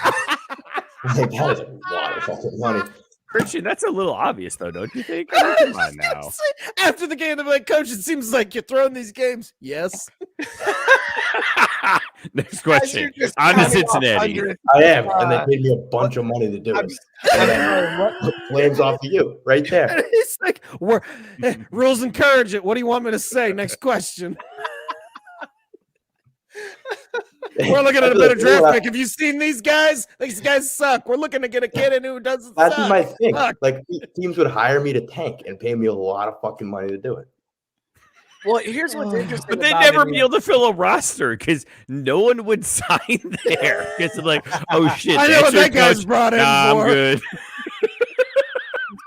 Speaker 6: Like, that is a lot of fucking money.
Speaker 4: Christian, that's a little obvious though, don't you think? I mean, come on now.
Speaker 2: After the game, they're like, Coach, it seems like you're throwing these games. Yes.
Speaker 4: Next question.
Speaker 3: As you're just
Speaker 4: On to
Speaker 3: counting off
Speaker 4: Cincinnati.
Speaker 3: hundreds,
Speaker 6: I am, and they paid me a bunch of money to do it. And then flames off of you right there.
Speaker 2: And he's like, rules encourage it. What do you want me to say? Next question. We're looking at a better draft pick. Have you seen these guys? These guys suck. We're looking to get a kid in who doesn't
Speaker 6: That'd
Speaker 2: suck.
Speaker 6: be my thing.
Speaker 2: Fuck.
Speaker 6: Like teams would hire me to tank and pay me a lot of fucking money to do it.
Speaker 3: Well, here's what's interesting.
Speaker 4: But they'd
Speaker 3: about
Speaker 4: never
Speaker 3: it
Speaker 4: be
Speaker 3: is-
Speaker 4: able to fill a roster because no one would sign there. Because they're like, oh shit,
Speaker 2: I know
Speaker 4: that's
Speaker 2: what
Speaker 4: your
Speaker 2: that guy's
Speaker 4: coach.
Speaker 2: brought in
Speaker 4: Nah,
Speaker 2: for.
Speaker 4: I'm good.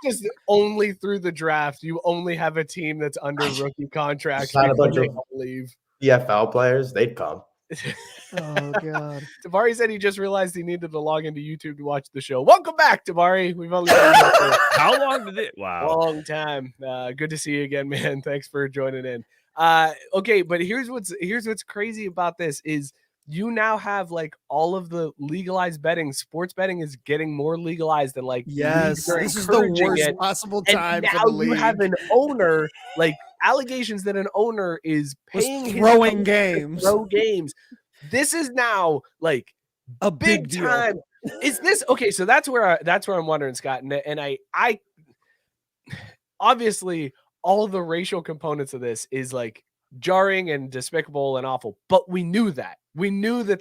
Speaker 3: just only through the draft. You only have a team that's under rookie contract.
Speaker 6: Sign a
Speaker 3: before
Speaker 6: bunch
Speaker 3: they
Speaker 6: of-
Speaker 3: all leave.
Speaker 6: EFL players, they'd come.
Speaker 2: Oh god.
Speaker 3: Tabari said he just realized he needed to log into YouTube to watch the show. Welcome back, Tabari. We've only been here for
Speaker 4: How long did it?
Speaker 3: a
Speaker 4: Wow.
Speaker 3: long time. Good to see you again, man. Thanks for joining in. Okay, but here's what's crazy about this is you now have like all of the legalized betting. Sports betting is getting more legalized and like
Speaker 2: Yes,
Speaker 3: leagues are
Speaker 2: this is the
Speaker 3: encouraging
Speaker 2: worst
Speaker 3: it.
Speaker 2: possible
Speaker 3: And
Speaker 2: time
Speaker 3: now
Speaker 2: for the
Speaker 3: you
Speaker 2: league.
Speaker 3: have an owner, like allegations that an owner is
Speaker 2: Was
Speaker 3: paying his
Speaker 2: throwing
Speaker 3: coach to
Speaker 2: games.
Speaker 3: throw games. This is now like
Speaker 2: A
Speaker 3: big
Speaker 2: deal.
Speaker 3: time. Is this okay? So that's where I'm wondering, Scott, and I obviously all of the racial components of this is like jarring and despicable and awful, but we knew that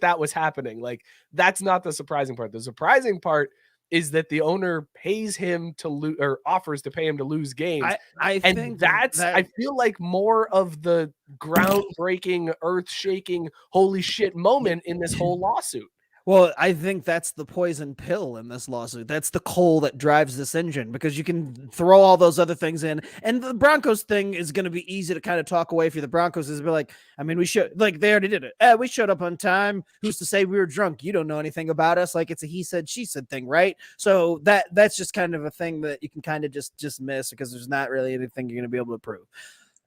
Speaker 3: that was happening. Like that's not the surprising part. The surprising part is that the owner pays him to lose or offers to pay him to lose games.
Speaker 2: I
Speaker 3: And
Speaker 2: think
Speaker 3: that's
Speaker 2: that
Speaker 3: I feel like more of the groundbreaking, earth-shaking, holy shit moment in this whole lawsuit.
Speaker 2: Well, I think that's the poison pill in this lawsuit. That's the coal that drives this engine because you can throw all those other things in. And the Broncos thing is going to be easy to kind of talk away for the Broncos is be like, I mean, we should like they already did it. We showed up on time. Who's to say we were drunk? You don't know anything about us. Like it's a he said, she said thing, right? So that's just kind of a thing that you can kind of just miss because there's not really anything you're going to be able to prove.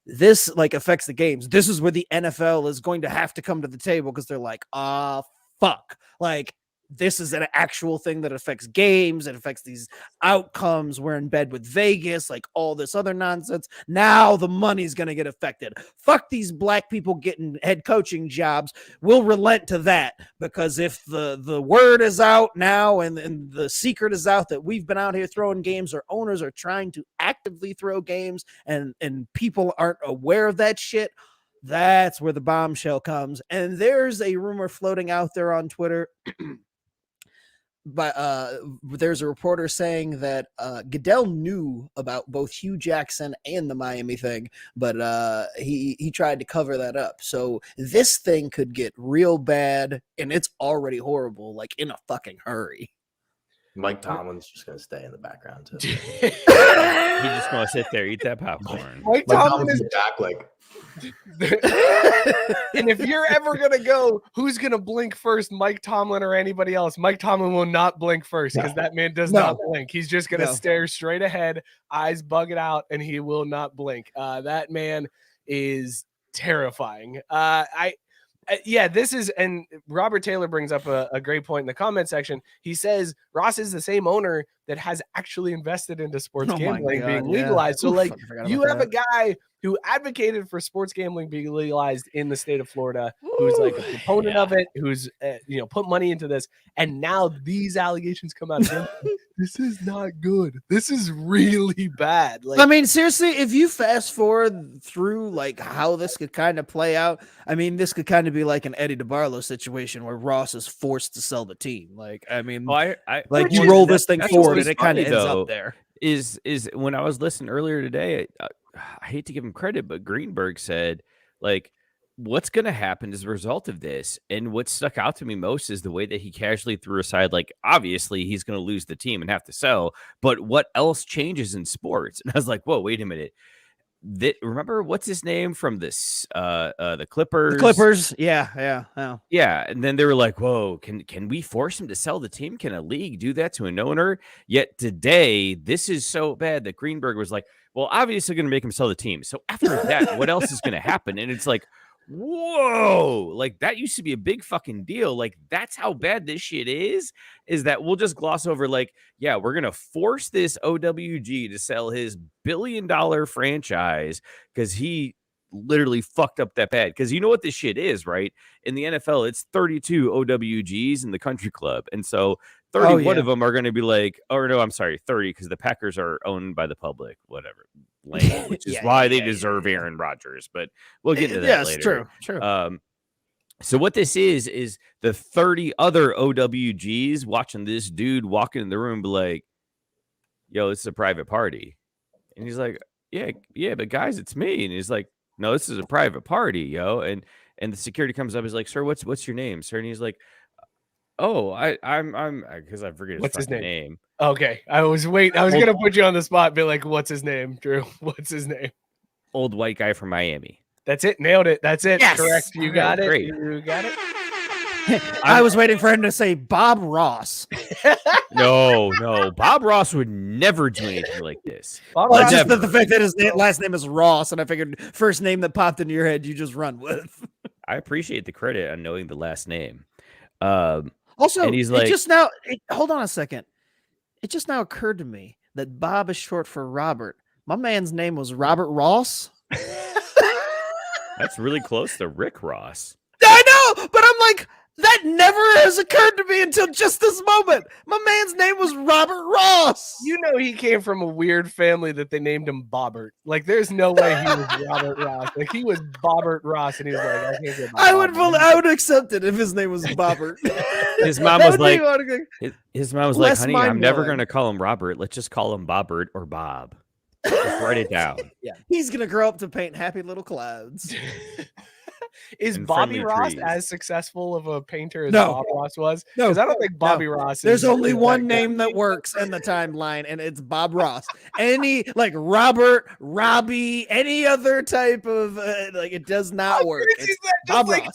Speaker 2: This like affects the games. This is where the NFL is going to have to come to the table because they're like, fuck, like this is an actual thing that affects games. It affects these outcomes. We're in bed with Vegas, like all this other nonsense. Now the money's going to get affected. Fuck these black people getting head coaching jobs. We'll relent to that because if the word is out now and the secret is out that we've been out here throwing games or owners are trying to actively throw games and people aren't aware of that shit, that's where the bombshell comes. And there's a rumor floating out there on Twitter. But there's a reporter saying that Goodell knew about both Hugh Jackson and the Miami thing, but he tried to cover that up. So this thing could get real bad, and it's already horrible, like in a fucking hurry.
Speaker 6: Mike Tomlin's just going to stay in the background too.
Speaker 4: He's just gonna sit there, eat that popcorn.
Speaker 3: Mike
Speaker 6: Mike
Speaker 3: Tomlin
Speaker 6: Tomlin's
Speaker 3: is
Speaker 6: in the back, like,
Speaker 3: and if you're ever gonna go, who's gonna blink first, Mike Tomlin or anybody else? Mike Tomlin will not blink first because that man does not blink. He's just gonna stare straight ahead, eyes bugging out, and he will not blink. That man is terrifying. Yeah, this is, and Robert Taylor brings up a great point in the comment section. He says Ross is the same owner that has actually invested into sports gambling being legalized. So, like, you have a guy who advocated for sports gambling being legalized in the state of Florida, who's like a proponent of it, who's put money into this, and now these allegations come out again. This is not good. This is really bad. Like,
Speaker 2: I mean, seriously, if you fast forward through like how this could kind of play out, I mean, this could kind of be like an Eddie DeBarlo situation where Ross is forced to sell the team. Like, I mean, like you roll this thing forward and it kind of ends up there.
Speaker 4: Is when I was listening earlier today, I hate to give him credit, but Greenberg said, like, what's going to happen as a result of this? And what stuck out to me most is the way that he casually threw aside, like, obviously he's going to lose the team and have to sell, but what else changes in sports? And I was like, whoa, wait a minute. Remember what's his name from this the Clippers?
Speaker 2: The Clippers, yeah.
Speaker 4: And then they were like, whoa, can we force him to sell the team? Can a league do that to an owner? Yet today, this is so bad that Greenberg was like, well, obviously going to make him sell the team. So after that, what else is going to happen? And it's like, whoa, like that used to be a big fucking deal. Like that's how bad this shit is that we'll just gloss over like, yeah, we're going to force this OWG to sell his $1 billion franchise because he literally fucked up that bad. Because you know what this shit is, right? In the NFL, it's 32 OWGs in the country club. And so 31 of them are going to be like, oh, no, I'm sorry, 30 because the Packers are owned by the public, whatever. Lame, which is why they deserve Aaron Rodgers, but we'll get into that later.
Speaker 2: True.
Speaker 4: So what this is the 30 other OWGs watching this dude walk in the room, be like, "Yo, this is a private party," and he's like, "Yeah, but guys, it's me," and he's like, no, this is a private party, yo. And the security comes up, is like, sir, what's your name, sir? And he's like, oh, I'm because I forget
Speaker 3: What's his
Speaker 4: name.
Speaker 3: Okay, I was gonna put you on the spot, be like, what's his name, Drew? What's his name?
Speaker 4: Old white guy from Miami.
Speaker 3: That's it. Nailed it. That's it.
Speaker 2: Yes!
Speaker 3: Correct. You got it.
Speaker 4: Great.
Speaker 3: You got it.
Speaker 2: I was waiting for him to say Bob Ross.
Speaker 4: No, Bob Ross would never do anything like this.
Speaker 3: Bob
Speaker 2: Well,
Speaker 3: Ross-
Speaker 2: just the fact that his last name is Ross, and I figured first name that popped into your head, you just run with.
Speaker 4: I appreciate the credit on knowing the last name.
Speaker 2: Also,
Speaker 4: and he's like,
Speaker 2: hold on a second. It just now occurred to me that Bob is short for Robert. My man's name was Robert Ross.
Speaker 4: that's really close to Rick Ross.
Speaker 2: I know, but I'm like, that never has occurred to me until just this moment. My man's name was Robert Ross.
Speaker 3: You know he came from a weird family that they named him Bobbert. Like, there's no way he was Robert Ross. Like, he was Bobbert Ross, and he was like, I can't get my
Speaker 2: I would accept it if his name was Bobbert.
Speaker 4: His mom was like, honey, I'm never
Speaker 2: mind-blowing.
Speaker 4: going to call him Robert. Let's just call him Bobbert or Bob. Just write it down.
Speaker 2: Yeah, he's gonna grow up to paint happy little clouds.
Speaker 3: Is
Speaker 4: And
Speaker 3: Bobby
Speaker 4: friendly
Speaker 3: Ross
Speaker 4: trees.
Speaker 3: as successful of a painter as
Speaker 2: No.
Speaker 3: Bob Ross was?
Speaker 2: No,
Speaker 3: Because I don't think Bobby Ross.
Speaker 2: There's
Speaker 3: is
Speaker 2: only
Speaker 3: that
Speaker 2: one
Speaker 3: good.
Speaker 2: name that works in the timeline, and it's Bob Ross. Any like Robert, Robbie, any other type of like it does not
Speaker 3: How
Speaker 2: work.
Speaker 3: crazy
Speaker 2: It's
Speaker 3: is that? Just
Speaker 2: Bob
Speaker 3: like
Speaker 2: Ross.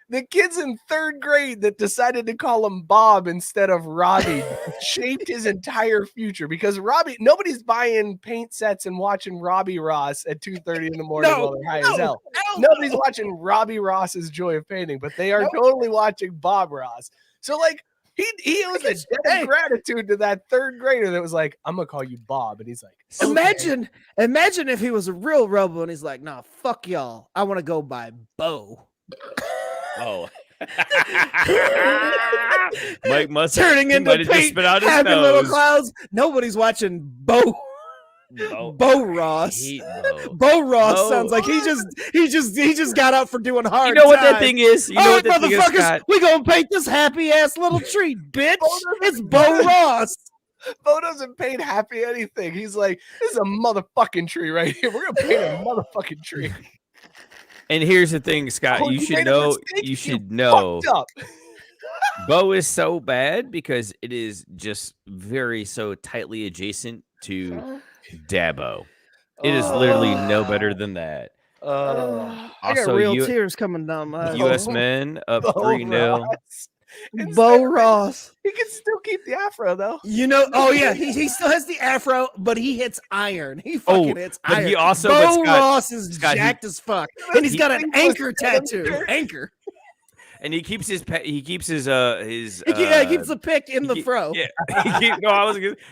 Speaker 3: the kids in third grade that decided to call him Bob instead of Robbie shaped his entire future, because nobody's buying paint sets and watching Robbie Ross at 2:30 in the morning while they're high as hell. Nobody's watching Robbie Ross's Joy of Painting, but they are totally watching Bob Ross. So like he owes a debt of gratitude to that third grader that was like, I'm gonna call you Bob, and he's like, okay.
Speaker 2: Imagine if he was a real robo and he's like, nah, fuck y'all. I want to go by Bo.
Speaker 4: Oh. Mike must
Speaker 2: Turning into
Speaker 4: just
Speaker 2: paint,
Speaker 4: spit out his
Speaker 2: happy little
Speaker 4: nose.
Speaker 2: clouds. Nobody's watching Bo Ross.
Speaker 4: Hate Bo.
Speaker 2: Bo Ross
Speaker 4: Bo.
Speaker 2: sounds like he just got out for doing hard.
Speaker 4: You know what that
Speaker 2: time.
Speaker 4: thing is? You know
Speaker 2: All right,
Speaker 4: what that thing is,
Speaker 2: motherfuckers,
Speaker 4: Scott?
Speaker 2: we gonna paint this happy ass little tree, bitch. It's Bo Ross.
Speaker 3: Bo doesn't paint happy anything. He's like, this is a motherfucking tree right here. We're gonna paint a motherfucking tree.
Speaker 4: And here's the thing, Scott.
Speaker 3: Oh,
Speaker 4: you should
Speaker 3: made a
Speaker 4: know.
Speaker 3: mistake?
Speaker 4: You should know.
Speaker 3: Fucked up.
Speaker 4: Bo is so bad because it is just so tightly adjacent to Dabo. It is literally no better than that.
Speaker 2: I got
Speaker 4: Also,
Speaker 2: real tears coming down my
Speaker 4: U.S. men up
Speaker 3: Bo
Speaker 4: 3-0.
Speaker 3: Ross.
Speaker 2: Bo Ross.
Speaker 3: He can still keep the afro though.
Speaker 2: You know, oh yeah, he still has the afro, but he hits iron. He fucking hits
Speaker 4: but
Speaker 2: iron.
Speaker 4: he also-
Speaker 2: Bo
Speaker 4: but Scott-
Speaker 2: Ross is
Speaker 4: Scott, he-
Speaker 2: jacked as fuck, and he's got an anchor tattoo.
Speaker 3: Anchor.
Speaker 2: Anchor.
Speaker 4: And he keeps his
Speaker 2: He keeps the pick in the fro.
Speaker 4: Yeah,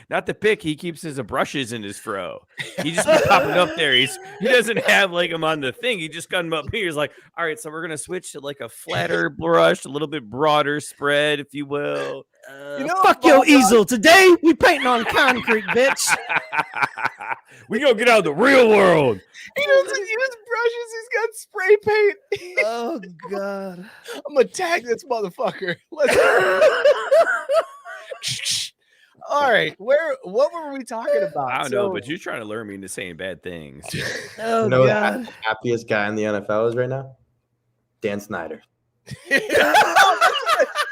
Speaker 4: not the pick. He keeps his brushes in his fro. He just keeps popping up there. He doesn't have like him on the thing. He just got him up here. He's like, all right, so we're gonna switch to like a flatter brush, a little bit broader spread, if you will.
Speaker 2: Fuck your easel. Today we painting on concrete, bitch.
Speaker 4: We gonna get out of the real world.
Speaker 3: He doesn't use brushes. He's got spray paint.
Speaker 2: Oh god.
Speaker 3: I'm gonna tag this motherfucker. Let's All right, what were we talking about?
Speaker 4: I don't know, but you're trying to lure me into saying bad things.
Speaker 2: Oh
Speaker 6: You know what
Speaker 2: god.
Speaker 6: the happiest guy in the NFL is right now? Dan Snyder.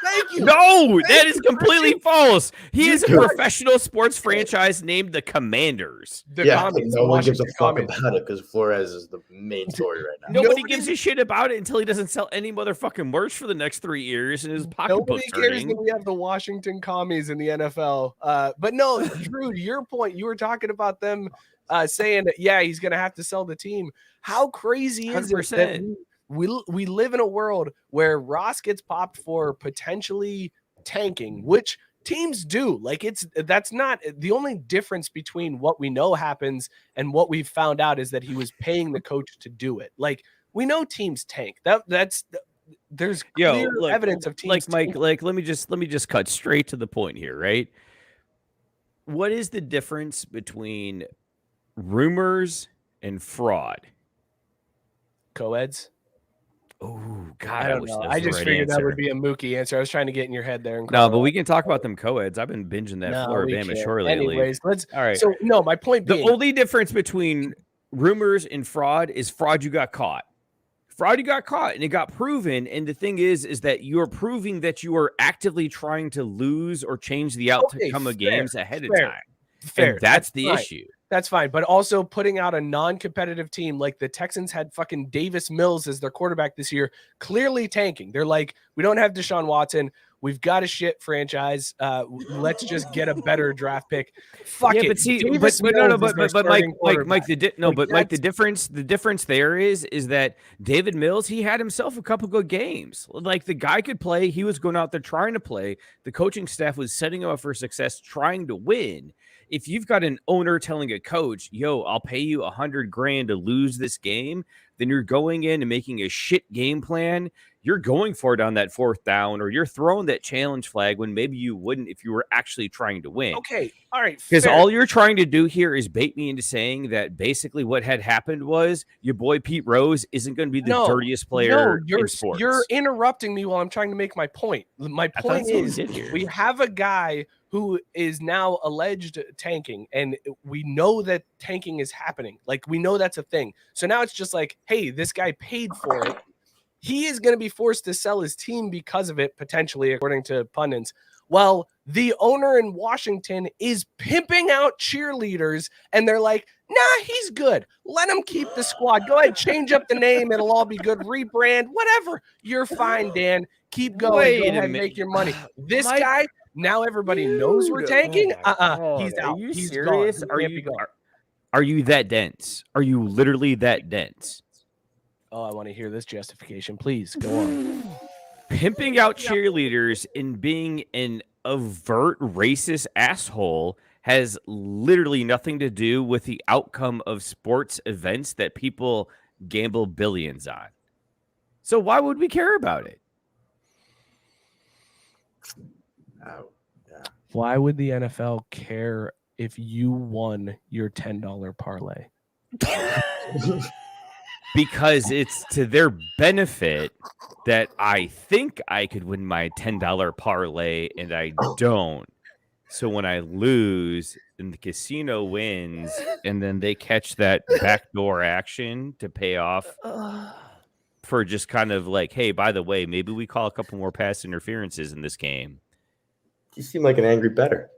Speaker 3: Thank you.
Speaker 4: No, that is completely false. He
Speaker 6: You
Speaker 4: is a
Speaker 6: could-
Speaker 4: professional sports franchise named the Commanders.
Speaker 3: The
Speaker 6: Yeah,
Speaker 3: commies,
Speaker 6: no one gives a
Speaker 3: Washington
Speaker 6: fuck
Speaker 3: commies.
Speaker 6: about it because Flores is the main story right now.
Speaker 4: Nobody
Speaker 3: Nobody-
Speaker 4: gives a shit about it until he doesn't sell any motherfucking merch for the next 3 years and his pocketbook's
Speaker 3: Nobody cares
Speaker 4: hurting.
Speaker 3: that we have the Washington commies in the NFL. But no, Drew, to your point, you were talking about them saying that, yeah, he's going to have to sell the team. How crazy is it that
Speaker 4: 100%.
Speaker 3: we live in a world where Ross gets popped for potentially tanking, which teams do. Like that's not the only difference between what we know happens and what we've found out is that he was paying the coach to do it. Like we know teams tank. There's clear
Speaker 4: look,
Speaker 3: evidence of teams
Speaker 4: like Mike,
Speaker 3: tanking.
Speaker 4: like let me just cut straight to the point here, right? What is the difference between rumors and fraud?
Speaker 3: Co-eds.
Speaker 4: Oh God,
Speaker 3: I don't
Speaker 4: wish
Speaker 3: know.
Speaker 4: that was
Speaker 3: I
Speaker 4: the
Speaker 3: just
Speaker 4: right
Speaker 3: figured that
Speaker 4: answer.
Speaker 3: would be a Mookie answer. I was trying to get in your head there.
Speaker 4: No, but we can talk about them co-eds. I've been binging that
Speaker 3: No,
Speaker 4: Florida
Speaker 3: we
Speaker 4: Bama
Speaker 3: can't.
Speaker 4: Shore lately.
Speaker 3: Anyways, let's.
Speaker 4: All right.
Speaker 3: So no, my point
Speaker 4: The
Speaker 3: being,
Speaker 4: only difference between rumors and fraud is fraud you got caught. Fraud you got caught and it got proven. And the thing is that you're proving that you are actively trying to lose or change the outcome of games ahead of time.
Speaker 3: Fair.
Speaker 4: And that's the issue.
Speaker 3: That's fine. But also putting out a non-competitive team like the Texans had fucking Davis Mills as their quarterback this year, clearly tanking. They're like, we don't have Deshaun Watson. We've got a shit franchise. Let's just get a better draft pick. Fuck it.
Speaker 4: But see,
Speaker 3: Davis
Speaker 4: but
Speaker 3: Mills
Speaker 4: Mike,
Speaker 3: Mike,
Speaker 4: the difference there is that David Mills, he had himself a couple good games. Like the guy could play. He was going out there trying to play. The coaching staff was setting him up for success, trying to win. If you've got an owner telling a coach, yo, I'll pay you $100,000 to lose this game, then you're going in and making a shit game plan. You're going for it on that fourth down, or you're throwing that challenge flag when maybe you wouldn't if you were actually trying to win.
Speaker 3: Okay. All right.
Speaker 4: Because all you're trying to do here is bait me into saying that basically what had happened was your boy Pete Rose isn't going to be the dirtiest player in sports.
Speaker 3: You're interrupting me while I'm trying to make my point. My point is we have a guy who is now alleged tanking, and we know that tanking is happening. Like, we know that's a thing. So now it's just like, hey, this guy paid for it. He is going to be forced to sell his team because of it, potentially, according to pundits. Well, the owner in Washington is pimping out cheerleaders, and they're like, nah, he's good. Let him keep the squad. Go ahead, change up the name. It'll all be good. Rebrand, whatever. You're fine, Dan. Keep going. Go ahead and make your money. This guy, now everybody knows we're tanking. He's out.
Speaker 4: Are you
Speaker 3: He's
Speaker 4: serious?
Speaker 3: gone.
Speaker 4: Are you that dense? Are you literally that dense?
Speaker 3: Oh, I want to hear this justification. Please go on.
Speaker 4: Pimping out cheerleaders and being an overt racist asshole has literally nothing to do with the outcome of sports events that people gamble billions on. So why would we care about it?
Speaker 3: Why would the NFL care if you won your $10 parlay?
Speaker 4: Because it's to their benefit that I think I could win my $10 parlay and I don't. So when I lose and the casino wins and then they catch that backdoor action to pay off for just kind of like, hey, by the way, maybe we call a couple more pass interferences in this game.
Speaker 6: You seem like an angry bettor.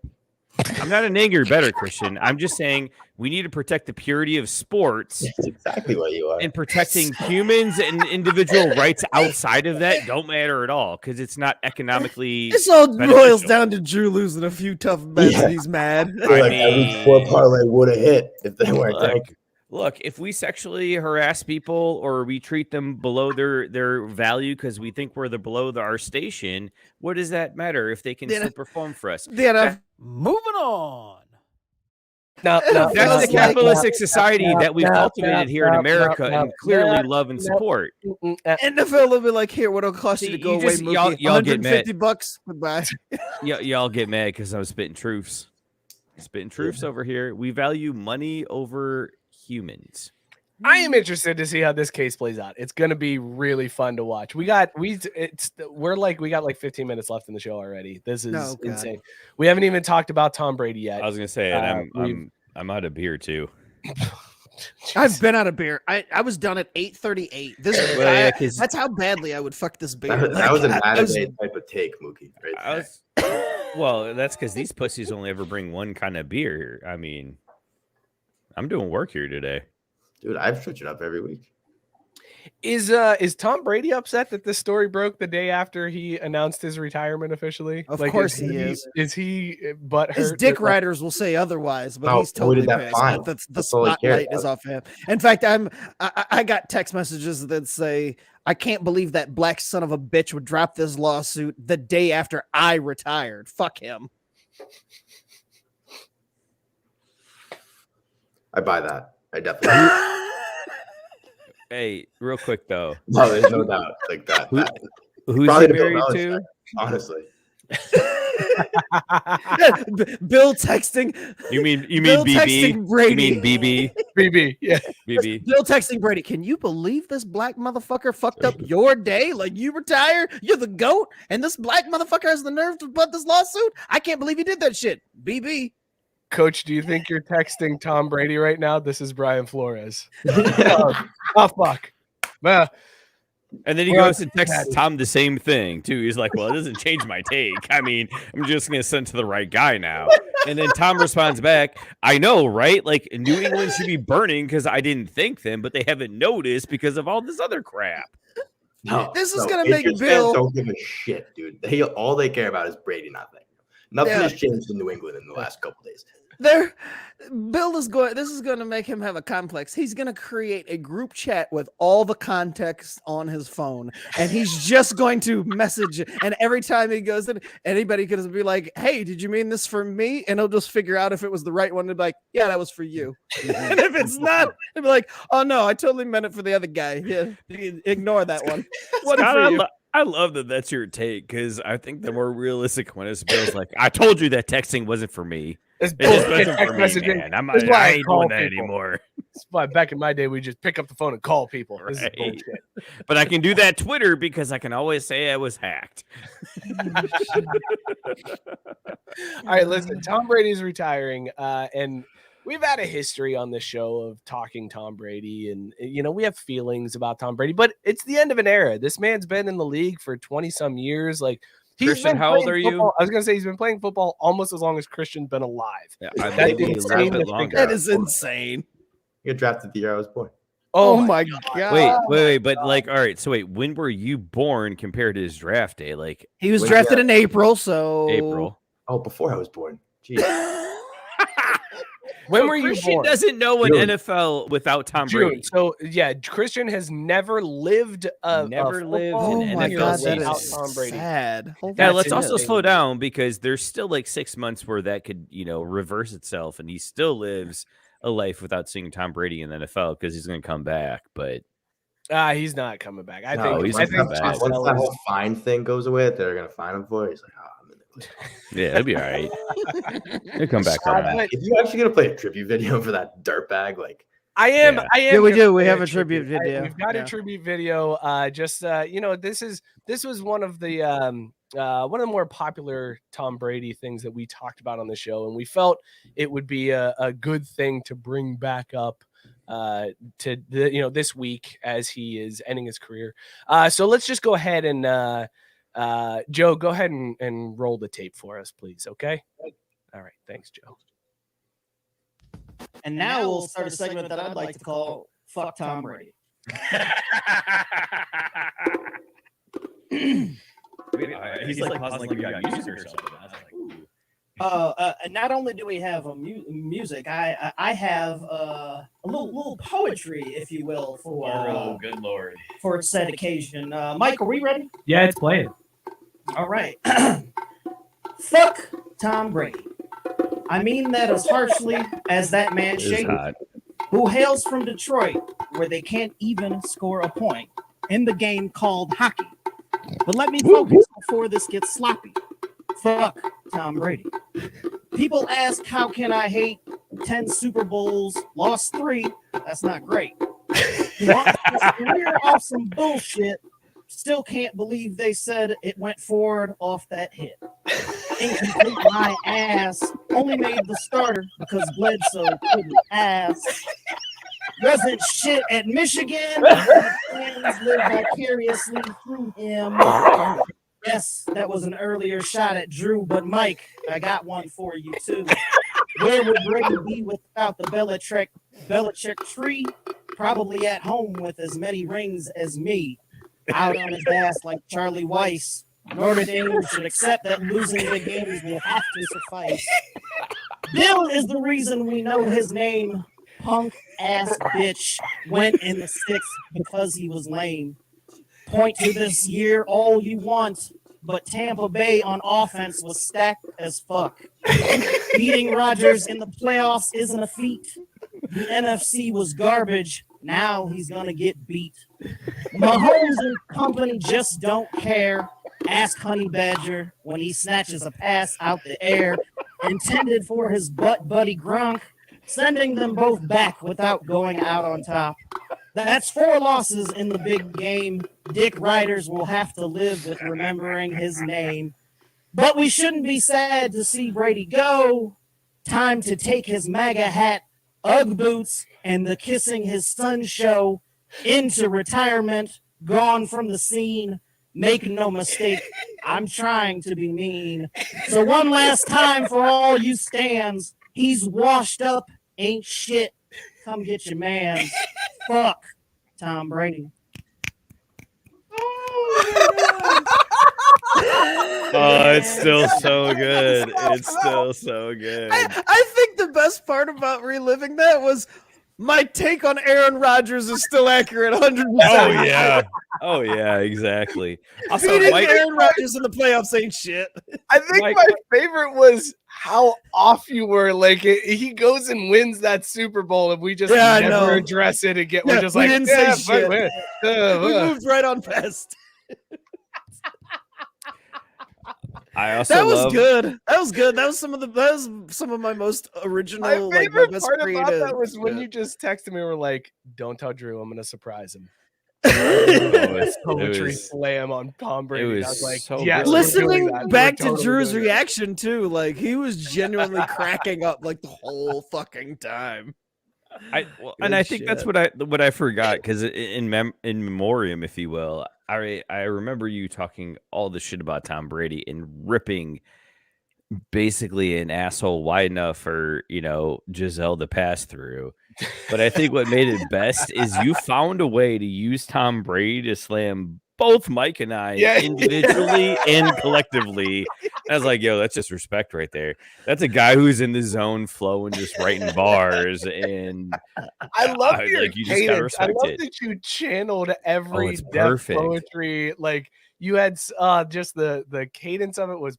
Speaker 4: I'm not an angry bettor, Christian. I'm just saying we need to protect the purity of sports.
Speaker 6: That's exactly what you are.
Speaker 4: And protecting humans and individual rights outside of that don't matter at all because it's not economically.
Speaker 2: This all boils down to Drew losing a few tough bets and he's mad.
Speaker 6: Every poor parlay would have hit if they weren't tanking.
Speaker 4: Look, if we sexually harass people or we treat them below their value because we think we're below our station, what does that matter if they can still perform for us?
Speaker 1: Moving on.
Speaker 3: No,
Speaker 4: that's the capitalistic society that we've cultivated here in America and clearly love and support.
Speaker 2: NFL will be like, here, what'll cost you to go away, Mookie?
Speaker 4: Y'all get mad.
Speaker 2: $150. Goodbye.
Speaker 4: Y'all get mad because I'm spitting truths. Spitting truths over here. We value money over humans.
Speaker 3: I am interested to see how this case plays out. It's going to be really fun to watch. We got like 15 minutes left in the show already. This is insane. We haven't even talked about Tom Brady yet.
Speaker 4: I was going to say, and I'm out of beer too.
Speaker 2: I've been out of beer. I was done at 8:38. That's how badly I would fuck this beer.
Speaker 6: That was an Saturday type of take, Mookie.
Speaker 4: Well, that's because these pussies only ever bring one kind of beer. I mean, I'm doing work here today.
Speaker 6: Dude, I've switched it up every week.
Speaker 3: Is Tom Brady upset that this story broke the day after he announced his retirement officially?
Speaker 2: Of course he is.
Speaker 3: Is he butthurt?
Speaker 2: His dick riders will say otherwise, but he's totally pissed. The spotlight is off him. In fact, I got text messages that say, I can't believe that black son of a bitch would drop this lawsuit the day after I retired. Fuck him.
Speaker 6: I buy that. I definitely.
Speaker 4: Hey, real quick though.
Speaker 6: No, there's no doubt like that.
Speaker 4: Who's he married to?
Speaker 6: Honestly.
Speaker 2: Bill texting.
Speaker 4: You mean
Speaker 2: Bill
Speaker 4: BB?
Speaker 2: texting Brady.
Speaker 4: You mean BB?
Speaker 3: BB, yeah.
Speaker 4: BB.
Speaker 2: Bill texting Brady. Can you believe this black motherfucker fucked up your day? Like, you retire, you're the GOAT, and this black motherfucker has the nerve to butt this lawsuit? I can't believe he did that shit. BB.
Speaker 3: Coach, do you think you're texting Tom Brady right now? This is Brian Flores. Oh, fuck.
Speaker 4: And then he goes and texts Tom the same thing, too. He's like, well, it doesn't change my take. I mean, I'm just going to send to the right guy now. And then Tom responds back, I know, right? Like, New England should be burning because I didn't thank them, but they haven't noticed because of all this other crap.
Speaker 6: No,
Speaker 2: This is gonna make
Speaker 6: Patriots
Speaker 2: Bill-
Speaker 6: fans don't give a shit, dude. All they care about is Brady not thanking them. Nothing has changed in New England in the last couple days.
Speaker 2: This is going to make him have a complex. He's going to create a group chat with all the context on his phone, and he's just going to message. And every time he goes in, anybody could be like, "Hey, did you mean this for me?" And he'll just figure out if it was the right one. And be like, "Yeah, that was for you." And if it's not, he'll be like, "Oh no, I totally meant it for the other guy. Yeah, ignore that one." What for you?
Speaker 4: I love that that's your take because I think the more realistic one is Bill's like, I told you that texting wasn't for me.
Speaker 3: It's
Speaker 4: It just wasn't
Speaker 3: text
Speaker 4: for me,
Speaker 3: messaging.
Speaker 4: man. I
Speaker 3: That's why I
Speaker 4: ain't
Speaker 3: call
Speaker 4: doing that
Speaker 3: people.
Speaker 4: anymore.
Speaker 3: That's why back in my day, we just pick up the phone and call people. This is
Speaker 4: Right.
Speaker 3: bullshit.
Speaker 4: But I can do that Twitter because I can always say I was hacked.
Speaker 3: All right, listen, Tom Brady's retiring, and we've had a history on this show of talking Tom Brady, and we have feelings about Tom Brady, but it's the end of an era. This man's been in the league for 20-some years. Like, he's
Speaker 4: Christian,
Speaker 3: been
Speaker 4: how old
Speaker 3: playing
Speaker 4: are you?
Speaker 3: football- I was gonna say he's been playing football almost as long as Christian's been alive.
Speaker 4: Yeah,
Speaker 3: That's
Speaker 4: maybe a
Speaker 3: insane
Speaker 4: little
Speaker 3: to
Speaker 4: bit
Speaker 3: think
Speaker 4: longer.
Speaker 2: That is insane.
Speaker 6: You got drafted the year I was born.
Speaker 2: Oh my god!
Speaker 4: Wait, but like, all right. So wait, when were you born compared to his draft day? Like
Speaker 2: He was
Speaker 6: When-
Speaker 2: drafted in April, so
Speaker 4: April.
Speaker 6: Oh, before I was born. Jeez.
Speaker 3: When
Speaker 4: So
Speaker 3: were you
Speaker 4: Christian
Speaker 3: born?
Speaker 4: doesn't know an
Speaker 6: June.
Speaker 4: NFL without Tom
Speaker 3: June.
Speaker 4: Brady.
Speaker 3: So yeah, Christian has never lived
Speaker 4: Never lived
Speaker 2: Oh
Speaker 4: an
Speaker 2: my
Speaker 4: NFL
Speaker 2: god,
Speaker 4: season.
Speaker 2: that
Speaker 3: without
Speaker 2: is
Speaker 3: Tom Brady.
Speaker 2: sad. Hold
Speaker 4: Yeah,
Speaker 2: on.
Speaker 4: let's
Speaker 3: That's
Speaker 4: also
Speaker 3: insane.
Speaker 4: slow down because there's still like 6 months where that could, reverse itself, and he still lives a life without seeing Tom Brady in the NFL because he's going to come back. But
Speaker 3: He's not coming back. I
Speaker 6: No,
Speaker 3: think.
Speaker 4: he's
Speaker 3: I
Speaker 6: once
Speaker 3: think
Speaker 4: back.
Speaker 6: that
Speaker 3: Giselle is-
Speaker 6: whole fine thing goes away, they're gonna fine him for it. He's like, I'm in the
Speaker 4: yeah, it'll be all right. He'll come back on that.
Speaker 6: If you actually gonna play a tribute video for that dirtbag, like
Speaker 3: I am.
Speaker 4: Yeah.
Speaker 3: I am.
Speaker 2: Yeah, we
Speaker 3: gonna
Speaker 2: do. We
Speaker 3: play
Speaker 2: have a tribute video.
Speaker 3: We've got
Speaker 2: Yeah.
Speaker 3: a tribute video. This was one of the more popular Tom Brady things that we talked about on the show, and we felt it would be a good thing to bring back up this week as he is ending his career. So let's just go ahead and Joe, go ahead and roll the tape for us, please. Okay. All right. Thanks, Joe.
Speaker 8: And now we'll start a segment that I'd like to call Fuck Tom Brady.
Speaker 4: He's like pausing like we got music or something. I was like, ooh.
Speaker 8: Not only do we have music, I have a little poetry, if you will, for
Speaker 4: good lord.
Speaker 8: for said occasion. Mike, are we ready?
Speaker 3: Yeah, it's playing.
Speaker 8: All right. Fuck Tom Brady. I mean that as harshly as that man
Speaker 4: It is
Speaker 8: Shady,
Speaker 4: hot.
Speaker 8: who hails from Detroit, where they can't even score a point in the game called hockey. But let me focus before this gets sloppy. Fuck Tom Brady. People ask, how can I hate 10 Super Bowls, lost 3? That's not great. Launched his career off some bullshit. Still can't believe they said it went forward off that hit. Incomplete my ass. Only made the starter because Bledsoe couldn't pass. Wasn't shit at Michigan. Fans live vicariously through him. Yes, that was an earlier shot at Drew, but Mike, I got one for you too. Where would Brady be without the Belichick tree? Probably at home with as many rings as me. Out on his ass like Charlie Weiss. Notre Dame should accept that losing the games will have to suffice. Bill is the reason we know his name. Punk ass bitch went in the sticks because he was lame. Point to this year all you want, but Tampa Bay on offense was stacked as fuck. Beating Rodgers in the playoffs isn't a feat. The NFC was garbage. Now he's gonna get beat. Mahomes and company just don't care. Ask Honey Badger when he snatches a pass out the air intended for his butt buddy Gronk, sending them both back without going out on top. That's 4 losses in the big game. Dick Riders will have to live with remembering his name. But we shouldn't be sad to see Brady go. Time to take his MAGA hat, Ugg boots, and the kissing his son show into retirement, gone from the scene. Make no mistake, I'm trying to be mean. So one last time for all you stands, he's washed up, ain't shit. Come get your man. Fuck Tom Brady.
Speaker 4: Oh, it's still so good. It's still so good.
Speaker 2: I think the best part about reliving that was my take on Aaron Rodgers is still accurate 100%.
Speaker 4: Oh yeah. Oh yeah, exactly. Also,
Speaker 2: Beating
Speaker 4: Mike,
Speaker 2: Aaron Rodgers in the playoffs ain't shit.
Speaker 3: I think
Speaker 4: Mike-
Speaker 3: my favorite was how off you were. Like he goes and wins that Super Bowl, and we just
Speaker 2: I
Speaker 3: never
Speaker 2: know.
Speaker 3: address it again.
Speaker 2: Yeah,
Speaker 3: We're just
Speaker 2: we
Speaker 3: like,
Speaker 2: didn't say
Speaker 3: yeah,
Speaker 2: shit.
Speaker 3: win.
Speaker 2: We moved right on past.
Speaker 4: I also
Speaker 2: That was
Speaker 4: love
Speaker 2: good. That was good. That was some of my most original,
Speaker 3: My
Speaker 2: like my
Speaker 3: favorite
Speaker 2: best
Speaker 3: part
Speaker 2: creative.
Speaker 3: about that was when
Speaker 2: shit.
Speaker 3: you just texted me and were like, "Don't tell Drew, I'm gonna surprise him."
Speaker 4: it
Speaker 3: Poetry
Speaker 4: was-
Speaker 3: slam on Tom Brady.
Speaker 4: was
Speaker 3: I was like,
Speaker 4: so
Speaker 3: yes,
Speaker 4: good.
Speaker 3: we're
Speaker 2: Listening
Speaker 3: doing that.
Speaker 2: back
Speaker 3: We're
Speaker 2: to
Speaker 3: totally
Speaker 2: Drew's
Speaker 3: doing that.
Speaker 2: reaction too, like he was genuinely cracking up like the whole fucking time.
Speaker 4: and
Speaker 2: Good
Speaker 4: I think that's
Speaker 2: shit.
Speaker 4: what I forgot because in memoriam, if you will, I remember you talking all the shit about Tom Brady and ripping basically an asshole wide enough for Giselle to pass through. But I think what made it best is you found a way to use Tom Brady to slam both Mike and I individually and collectively. I was like, yo, that's just respect right there. That's a guy who's in the zone flow and just writing bars. And
Speaker 3: I love your
Speaker 4: like, you just gotta
Speaker 3: cadence. I
Speaker 4: respect
Speaker 3: love
Speaker 4: it.
Speaker 3: that you channeled every
Speaker 4: it's
Speaker 3: depth
Speaker 4: perfect.
Speaker 3: poetry. Like you had just the cadence of it was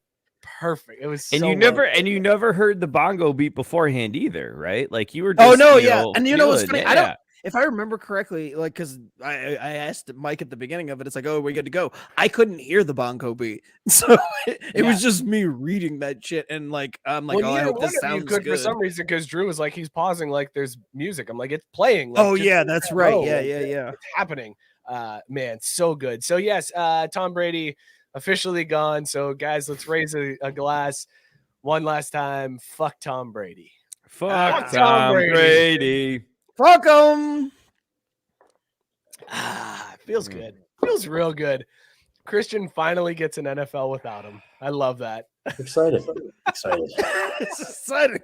Speaker 3: perfect. It was
Speaker 4: And
Speaker 3: so
Speaker 4: you
Speaker 3: well
Speaker 4: never heard the bongo beat beforehand either, right? Like you were
Speaker 2: Oh
Speaker 4: just,
Speaker 2: no, yeah. And you know what's
Speaker 4: feeling
Speaker 2: funny?
Speaker 4: it.
Speaker 2: I don't, if I remember correctly, like because I asked Mike at the beginning of it, it's like, oh, we good to go. I couldn't hear the bongo beat, so it was just me reading that shit, and like I'm like,
Speaker 3: Well,
Speaker 2: oh, I
Speaker 3: neither
Speaker 2: hope
Speaker 3: one
Speaker 2: this
Speaker 3: of you
Speaker 2: sounds
Speaker 3: could
Speaker 2: good.
Speaker 3: for some reason because Drew was like, he's pausing like there's music. I'm like, it's playing. Like,
Speaker 2: Oh
Speaker 3: just
Speaker 2: yeah,
Speaker 3: leave
Speaker 2: that's
Speaker 3: that
Speaker 2: right.
Speaker 3: alone.
Speaker 2: Yeah,
Speaker 3: Like,
Speaker 2: yeah.
Speaker 3: it's happening. Man, so good. So yes, Tom Brady officially gone. So guys, let's raise a glass one last time. Fuck Tom Brady.
Speaker 4: Fuck
Speaker 3: Tom
Speaker 4: Tom
Speaker 3: Brady.
Speaker 4: Brady.
Speaker 2: Fuck 'em.
Speaker 3: Feels good. Feels real good. Christian finally gets an NFL without him. I love that.
Speaker 6: Excited. Excited.
Speaker 2: It's exciting.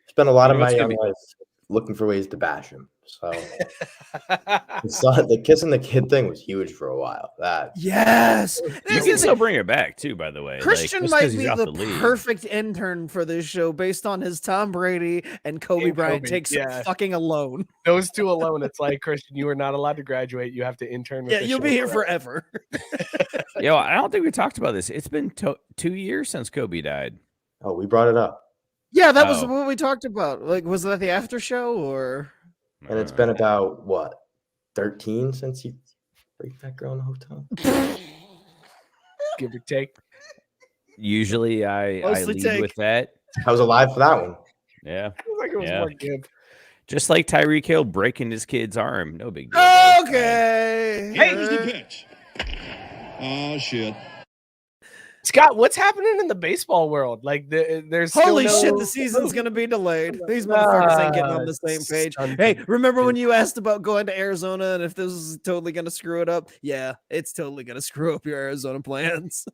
Speaker 6: Spent a lot
Speaker 4: You
Speaker 6: of
Speaker 4: know
Speaker 6: my
Speaker 4: what's
Speaker 6: young
Speaker 4: gonna
Speaker 6: life looking for ways to bash him. So the kissing the kid thing was huge for a while. That
Speaker 2: Yes.
Speaker 4: You can still bring it back too, by the way.
Speaker 2: Christian
Speaker 4: just
Speaker 2: might
Speaker 4: 'cause he's
Speaker 2: be
Speaker 4: out
Speaker 2: the
Speaker 4: league.
Speaker 2: perfect intern for this show based on his Tom Brady and Kobe
Speaker 3: And
Speaker 2: Bryant
Speaker 3: Kobe,
Speaker 2: takes
Speaker 3: yeah.
Speaker 2: fucking alone.
Speaker 3: Those two alone, it's like, Christian, you are not allowed to graduate. You have to intern with
Speaker 2: Yeah,
Speaker 3: the
Speaker 2: you'll
Speaker 3: show
Speaker 2: be here forever.
Speaker 4: Yo, I don't think we talked about this. It's been 2 years since Kobe died.
Speaker 6: oh, we brought it up.
Speaker 2: Yeah, that was
Speaker 4: Oh.
Speaker 2: what we talked about. Like, was that the after show or?
Speaker 6: And it's been about what 13 since you raped that girl in the hotel.
Speaker 3: give or take.
Speaker 4: Usually I
Speaker 2: Mostly
Speaker 4: lead
Speaker 2: take.
Speaker 4: with that.
Speaker 6: I was alive for that one.
Speaker 4: Yeah.
Speaker 3: I feel like it was
Speaker 4: Yeah.
Speaker 3: more give.
Speaker 4: Just like Tyreek Hill breaking his kid's arm. No big deal. It's fine.
Speaker 2: Okay.
Speaker 5: Here's the pitch. Oh, shit.
Speaker 3: Scott, what's happening in the baseball world? Like, there's still
Speaker 2: Holy
Speaker 3: no-
Speaker 2: shit, the season's gonna be delayed. These motherfuckers ain't getting on the same page. Hey, remember when you asked about going to Arizona and if this is totally gonna screw it up? Yeah, it's totally gonna screw up your Arizona plans.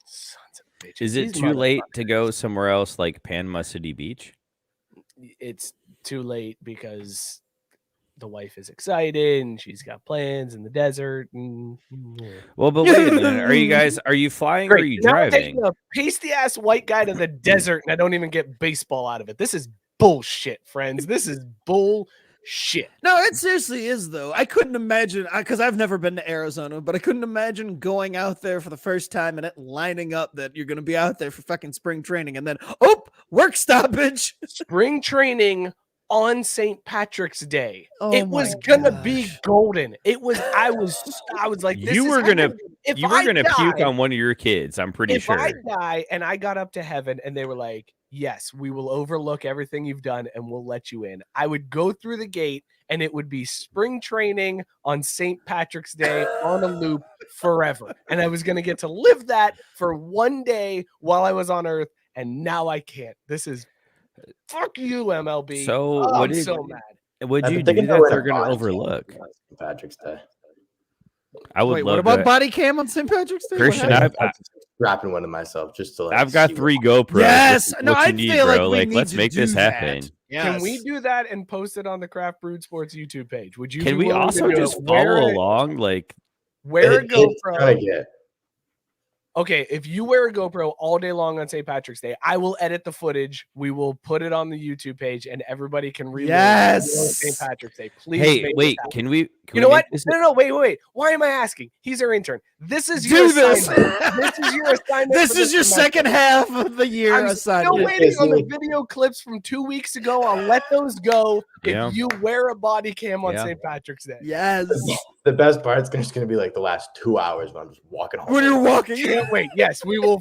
Speaker 3: Sons of bitches.
Speaker 4: Is it
Speaker 3: These
Speaker 4: too late to go somewhere else like Panama City Beach?
Speaker 3: It's too late because the wife is excited and she's got plans in the desert. And
Speaker 4: Well, but wait a minute. Are you flying or are you
Speaker 3: Now I'm
Speaker 4: driving?
Speaker 3: taking a pasty ass white guy to the desert and I don't even get baseball out of it. This is bullshit, friends. This is bullshit.
Speaker 2: No, it seriously is though. I couldn't imagine because I've never been to Arizona, but I couldn't imagine going out there for the first time and it lining up that you're gonna be out there for fucking spring training and then work stoppage.
Speaker 3: Spring training on St. Patrick's Day.
Speaker 2: Oh
Speaker 3: it was
Speaker 2: my
Speaker 3: gonna be
Speaker 2: gosh.
Speaker 3: golden. It was. I was like, this
Speaker 4: You
Speaker 3: is
Speaker 4: were gonna-
Speaker 3: happening. If
Speaker 4: You were
Speaker 3: I
Speaker 4: going to puke
Speaker 3: die-
Speaker 4: on one of your kids, I'm pretty
Speaker 3: if
Speaker 4: sure.
Speaker 3: I die and I got up to heaven and they were like, yes, we will overlook everything you've done and we'll let you in, I would go through the gate and it would be spring training on St. Patrick's Day on a loop forever. And I was going to get to live that for one day while I was on earth. And now I can't. This is Fuck you, MLB.
Speaker 4: So
Speaker 3: I'm
Speaker 4: what did
Speaker 3: so mad.
Speaker 4: would
Speaker 6: I've
Speaker 4: you
Speaker 6: been
Speaker 4: do
Speaker 6: thinking
Speaker 4: that
Speaker 6: about wearing
Speaker 4: they're
Speaker 6: a
Speaker 4: going to
Speaker 6: body
Speaker 4: overlook?
Speaker 6: cam on St. Patrick's Day.
Speaker 4: I would
Speaker 2: Wait,
Speaker 4: love
Speaker 2: what about
Speaker 4: to.
Speaker 2: body cam on St. Patrick's Day? What
Speaker 4: Christian,
Speaker 2: happened?
Speaker 6: I'm just strapping one to myself just to like.
Speaker 4: I've got
Speaker 6: see
Speaker 4: 3
Speaker 6: what-
Speaker 4: GoPros.
Speaker 2: Yes,
Speaker 4: What
Speaker 2: no,
Speaker 4: you
Speaker 2: I
Speaker 4: need,
Speaker 2: feel like
Speaker 4: bro?
Speaker 2: we
Speaker 4: Like,
Speaker 2: need
Speaker 4: let's
Speaker 2: to
Speaker 4: make this
Speaker 2: do that.
Speaker 4: happen.
Speaker 3: Can we
Speaker 2: Yes.
Speaker 3: do that and post it on the Craft Brewed Sports YouTube page? Would you?
Speaker 4: Can
Speaker 3: be
Speaker 4: we
Speaker 3: willing to
Speaker 4: also
Speaker 3: do it?
Speaker 4: just follow along? Like,
Speaker 3: Wear a
Speaker 6: It's gonna
Speaker 3: GoPro.
Speaker 6: get.
Speaker 3: Okay, if you wear a GoPro all day long on St. Patrick's Day, I will edit the footage. We will put it on the YouTube page, and everybody can relive
Speaker 2: Yes.
Speaker 3: St. Patrick's Day. Please.
Speaker 4: hey,
Speaker 3: make
Speaker 4: wait,
Speaker 3: this happen.
Speaker 4: can we? Can
Speaker 3: You know
Speaker 4: we
Speaker 3: what?
Speaker 4: make this
Speaker 3: No, wait. Why am I asking? He's our intern. This is your
Speaker 2: Do this.
Speaker 3: assignment. This is your assignment.
Speaker 2: This
Speaker 3: for
Speaker 2: is your
Speaker 3: semester.
Speaker 2: second half of the year
Speaker 3: I'm still
Speaker 2: assignment.
Speaker 3: waiting on the
Speaker 6: Yes,
Speaker 3: video clips from 2 weeks ago. I'll let those go
Speaker 4: Yeah.
Speaker 3: if you wear a body cam on
Speaker 4: Yeah.
Speaker 3: St. Patrick's Day.
Speaker 2: Yes.
Speaker 6: The best part is just going to be like the last 2 hours when I'm just walking home.
Speaker 2: When you're walking.
Speaker 3: Can't wait. Yes, we will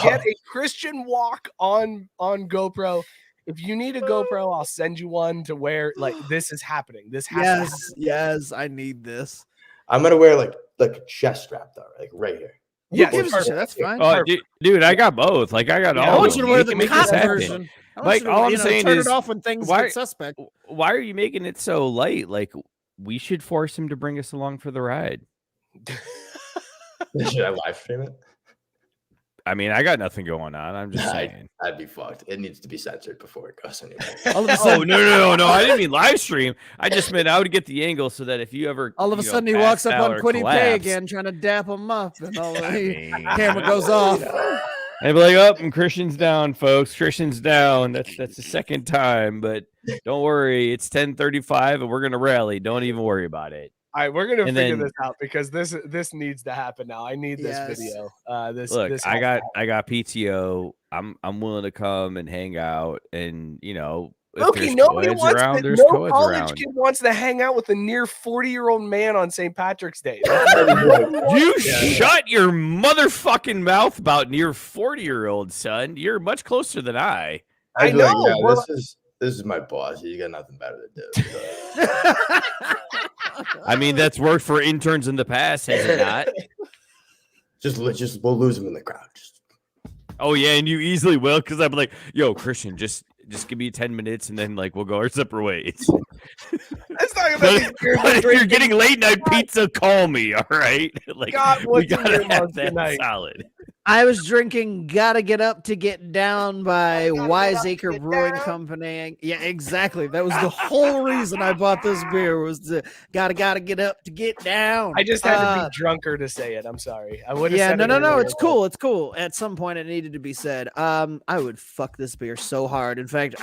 Speaker 3: get a Christian walk on GoPro. If you need a GoPro, I'll send you one to wear. Like, this is happening. This has to happen.
Speaker 2: Yes, I need this.
Speaker 6: I'm gonna wear like a chest strap though, like right here.
Speaker 2: Who
Speaker 3: Yes,
Speaker 2: gives a shit?
Speaker 3: perfect.
Speaker 2: That's fine.
Speaker 4: Oh, dude, I got both. Like, I got
Speaker 3: Yeah,
Speaker 2: I
Speaker 4: all.
Speaker 2: want
Speaker 4: of
Speaker 2: you to
Speaker 4: them.
Speaker 2: wear
Speaker 4: We
Speaker 2: the
Speaker 4: can make this
Speaker 2: cotton
Speaker 4: happen.
Speaker 2: version. I want
Speaker 4: Like,
Speaker 2: you to,
Speaker 4: all I'm
Speaker 2: you know,
Speaker 4: saying
Speaker 2: turn
Speaker 4: is,
Speaker 2: it off when things
Speaker 4: why-
Speaker 2: get suspect.
Speaker 4: Why are you making it so light? Like, we should force him to bring us along for the ride.
Speaker 6: Should I live stream it?
Speaker 4: I mean, I got nothing going on. I'm just saying.
Speaker 6: I'd be fucked. It needs to be censored before it goes anywhere.
Speaker 2: All of a
Speaker 4: Oh
Speaker 2: sudden,
Speaker 4: no! I didn't mean live stream. I just meant I would get the angle so that if you ever
Speaker 2: all of a
Speaker 4: you know,
Speaker 2: sudden he walks
Speaker 4: passed
Speaker 2: up
Speaker 4: out
Speaker 2: on
Speaker 4: or
Speaker 2: Quiddy Pay
Speaker 4: collapsed,
Speaker 2: again, trying to dap him up, and all
Speaker 4: I mean,
Speaker 2: camera goes off.
Speaker 4: I'd be like, "Oh, and Christian's down, folks. Christian's down." That's the second time, but don't worry, it's 10:35, and we're gonna rally. Don't even worry about it.
Speaker 3: All right, we're gonna
Speaker 4: And
Speaker 3: figure
Speaker 4: then-
Speaker 3: this out because this needs to happen now. I need this
Speaker 2: Yes.
Speaker 3: video.
Speaker 4: Look,
Speaker 3: this
Speaker 4: I
Speaker 3: has
Speaker 4: got
Speaker 3: to
Speaker 4: I got PTO. I'm willing to come and hang out, and you know, if
Speaker 3: Loki,
Speaker 4: there's
Speaker 3: nobody
Speaker 4: co-eds
Speaker 3: wants
Speaker 4: around,
Speaker 3: to,
Speaker 4: there's
Speaker 3: no
Speaker 4: co-eds
Speaker 3: college
Speaker 4: around.
Speaker 3: kid wants to hang out with a near 40-year-old man on St. Patrick's Day.
Speaker 4: You shut your motherfucking mouth about near 40-year-old, son. You're much closer than I.
Speaker 3: I
Speaker 6: I'd be like,
Speaker 3: know,
Speaker 6: yeah,
Speaker 3: well-
Speaker 6: this is my boss. You got nothing better to do.
Speaker 4: I mean, that's worked for interns in the past, has it not?
Speaker 6: just we'll lose him in the crowd. Just
Speaker 4: Oh yeah, and you easily will, because I'm like, yo, Christian, just give me 10 minutes, and then like we'll go our separate ways.
Speaker 3: Let's talk about
Speaker 4: But,
Speaker 3: these beers
Speaker 4: but
Speaker 3: and
Speaker 4: if you're
Speaker 3: drinking.
Speaker 4: getting late night pizza, call me, all right? Like
Speaker 3: God,
Speaker 4: we
Speaker 3: what's in
Speaker 4: gotta
Speaker 3: your
Speaker 4: have
Speaker 3: mug
Speaker 4: that
Speaker 3: tonight?
Speaker 4: solid.
Speaker 2: I was drinking "Gotta Get Up to Get Down" by Wiseacre
Speaker 3: Get
Speaker 2: Brewing
Speaker 3: Down?
Speaker 2: Company. Yeah, exactly. That was the whole reason I bought this beer. Was to gotta get up to get down.
Speaker 3: I just had to be drunker to say it. I'm sorry. I would have
Speaker 2: Yeah,
Speaker 3: said
Speaker 2: no.
Speaker 3: it earlier,
Speaker 2: It's
Speaker 3: but-
Speaker 2: cool. It's cool. At some point, it needed to be said. I would fuck this beer so hard. In fact,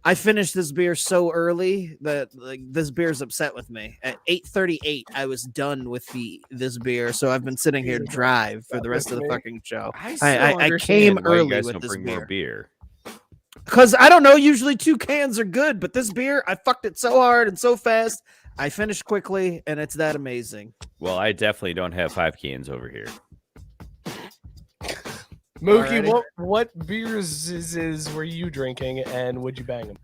Speaker 2: I finished this beer so early that like this beer's upset with me. At 8:38, I was done with this beer, so I've been sitting here dry for the rest of the fucking show. I came early with this
Speaker 4: more beer.
Speaker 2: Because I don't know, usually 2 cans are good, but this beer, I fucked it so hard and so fast. I finished quickly, and it's that amazing.
Speaker 4: Well, I definitely don't have 5 cans over here.
Speaker 3: Mookie,
Speaker 2: Alrighty.
Speaker 3: what beers were you drinking, and would you bang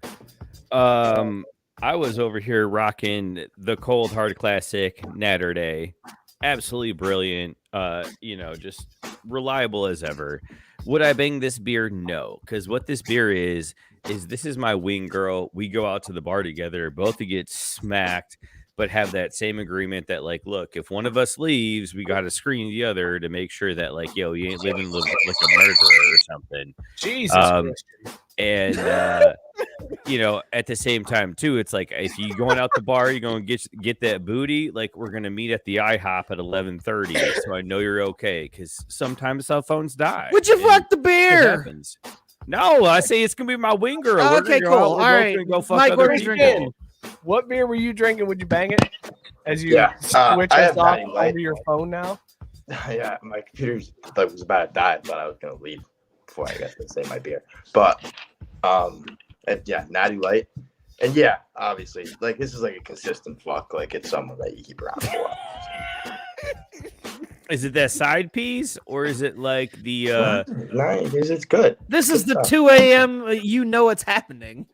Speaker 3: them?
Speaker 4: I was over here rocking the Cold Hard Classic Natter Day. Absolutely brilliant. Just reliable as ever. Would I bang this beer? No, because what this beer is this is my wing girl. We go out to the bar together, both to get smacked, but have that same agreement that, like, look, if one of us leaves, we got to screen the other to make sure that, like, yo, you ain't living like a murderer or something.
Speaker 3: Jesus Christ.
Speaker 4: And at the same time too, it's like if you going out the bar, you're going to get that booty. Like, we're gonna meet at the IHOP at 11:30, so I know you're okay. Because sometimes cell phones die.
Speaker 2: Would you
Speaker 4: and
Speaker 2: fuck the
Speaker 4: it
Speaker 2: beer?
Speaker 4: happens. No, I say it's gonna be my wing girl. We're
Speaker 2: Okay,
Speaker 4: gonna go
Speaker 2: cool.
Speaker 4: out, we're
Speaker 2: All
Speaker 4: both
Speaker 2: right.
Speaker 4: gonna go fuck
Speaker 2: Mike,
Speaker 4: other
Speaker 2: what are you
Speaker 4: people.
Speaker 2: drinking?
Speaker 3: What beer were you drinking? Would you bang it? As you
Speaker 6: Yeah,
Speaker 3: switch
Speaker 6: I
Speaker 3: us
Speaker 6: have
Speaker 3: off
Speaker 6: Natty Light.
Speaker 3: over your phone now?
Speaker 6: yeah, my computer's like was about to die, but I was gonna leave before I got to say my beer. But Natty Light. And yeah, obviously, like this is like a consistent fuck. Like it's someone that you keep around for a while.
Speaker 4: Is it that side piece or is it like the?
Speaker 6: Nice, it's good.
Speaker 2: This is the
Speaker 6: Good stuff.
Speaker 2: 2 a.m. You know it's happening.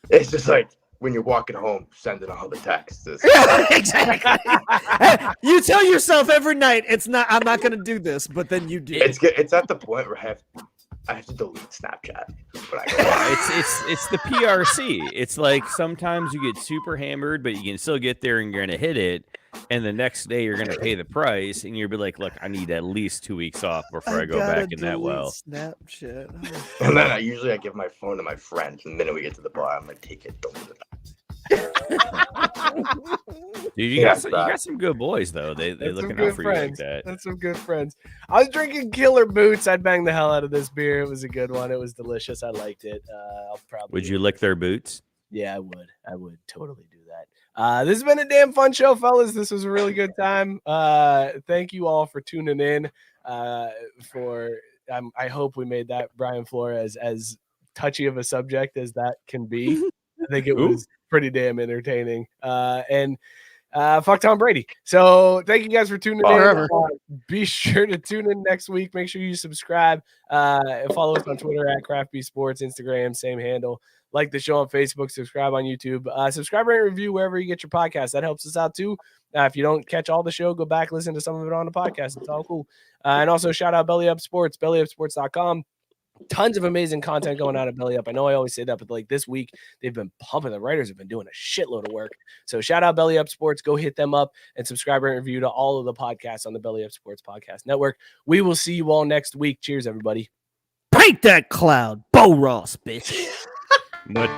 Speaker 6: It's just like when you're walking home, sending all the texts.
Speaker 2: Exactly. You tell yourself every night, I'm not going to do this, but then you do.
Speaker 6: It's good. It's at the point where I have to delete Snapchat. But
Speaker 4: It's the PRC. It's like sometimes you get super hammered, but you can still get there and you're gonna hit it. And the next day you're gonna pay the price, and you'll be like, "Look, I need at least 2 weeks off before I go back in that well."
Speaker 2: Snapchat.
Speaker 6: and then I give my phone to my friends. And the minute we get to the bar, I'm like, take it, don't do
Speaker 4: Dude, you got some good boys though. They looking out for you like that.
Speaker 3: That's some good friends. I was drinking Killer Boots. I'd bang the hell out of this beer. It was a good one. It was delicious. I liked it. I'll probably.
Speaker 4: Would you lick their boots? Yeah,
Speaker 3: I would. I would totally do that. This has been a damn fun show, fellas. This was a really good time. Thank you all for tuning in. I hope we made that Brian Flores as touchy of a subject as that can be. I think it was pretty damn entertaining. And fuck Tom Brady. So thank you guys for tuning in. Be sure to tune in next week. Make sure you subscribe. Follow us on Twitter at Craft Brewed Sports, Instagram, same handle. Like the show on Facebook, subscribe on YouTube. Subscribe, rate, review wherever you get your podcast. That helps us out too. If you don't catch all the show, go back, listen to some of it on the podcast. It's all cool. And also shout out Belly Up Sports, bellyupsports.com. Tons of amazing content going out of Belly Up. I know I always say that, but like this week, they've been pumping. The writers have been doing a shitload of work. So shout out Belly Up Sports. Go hit them up and subscribe and review to all of the podcasts on the Belly Up Sports Podcast Network. We will see you all next week. Cheers, everybody.
Speaker 2: Paint that cloud, Bo Ross, bitch.
Speaker 4: But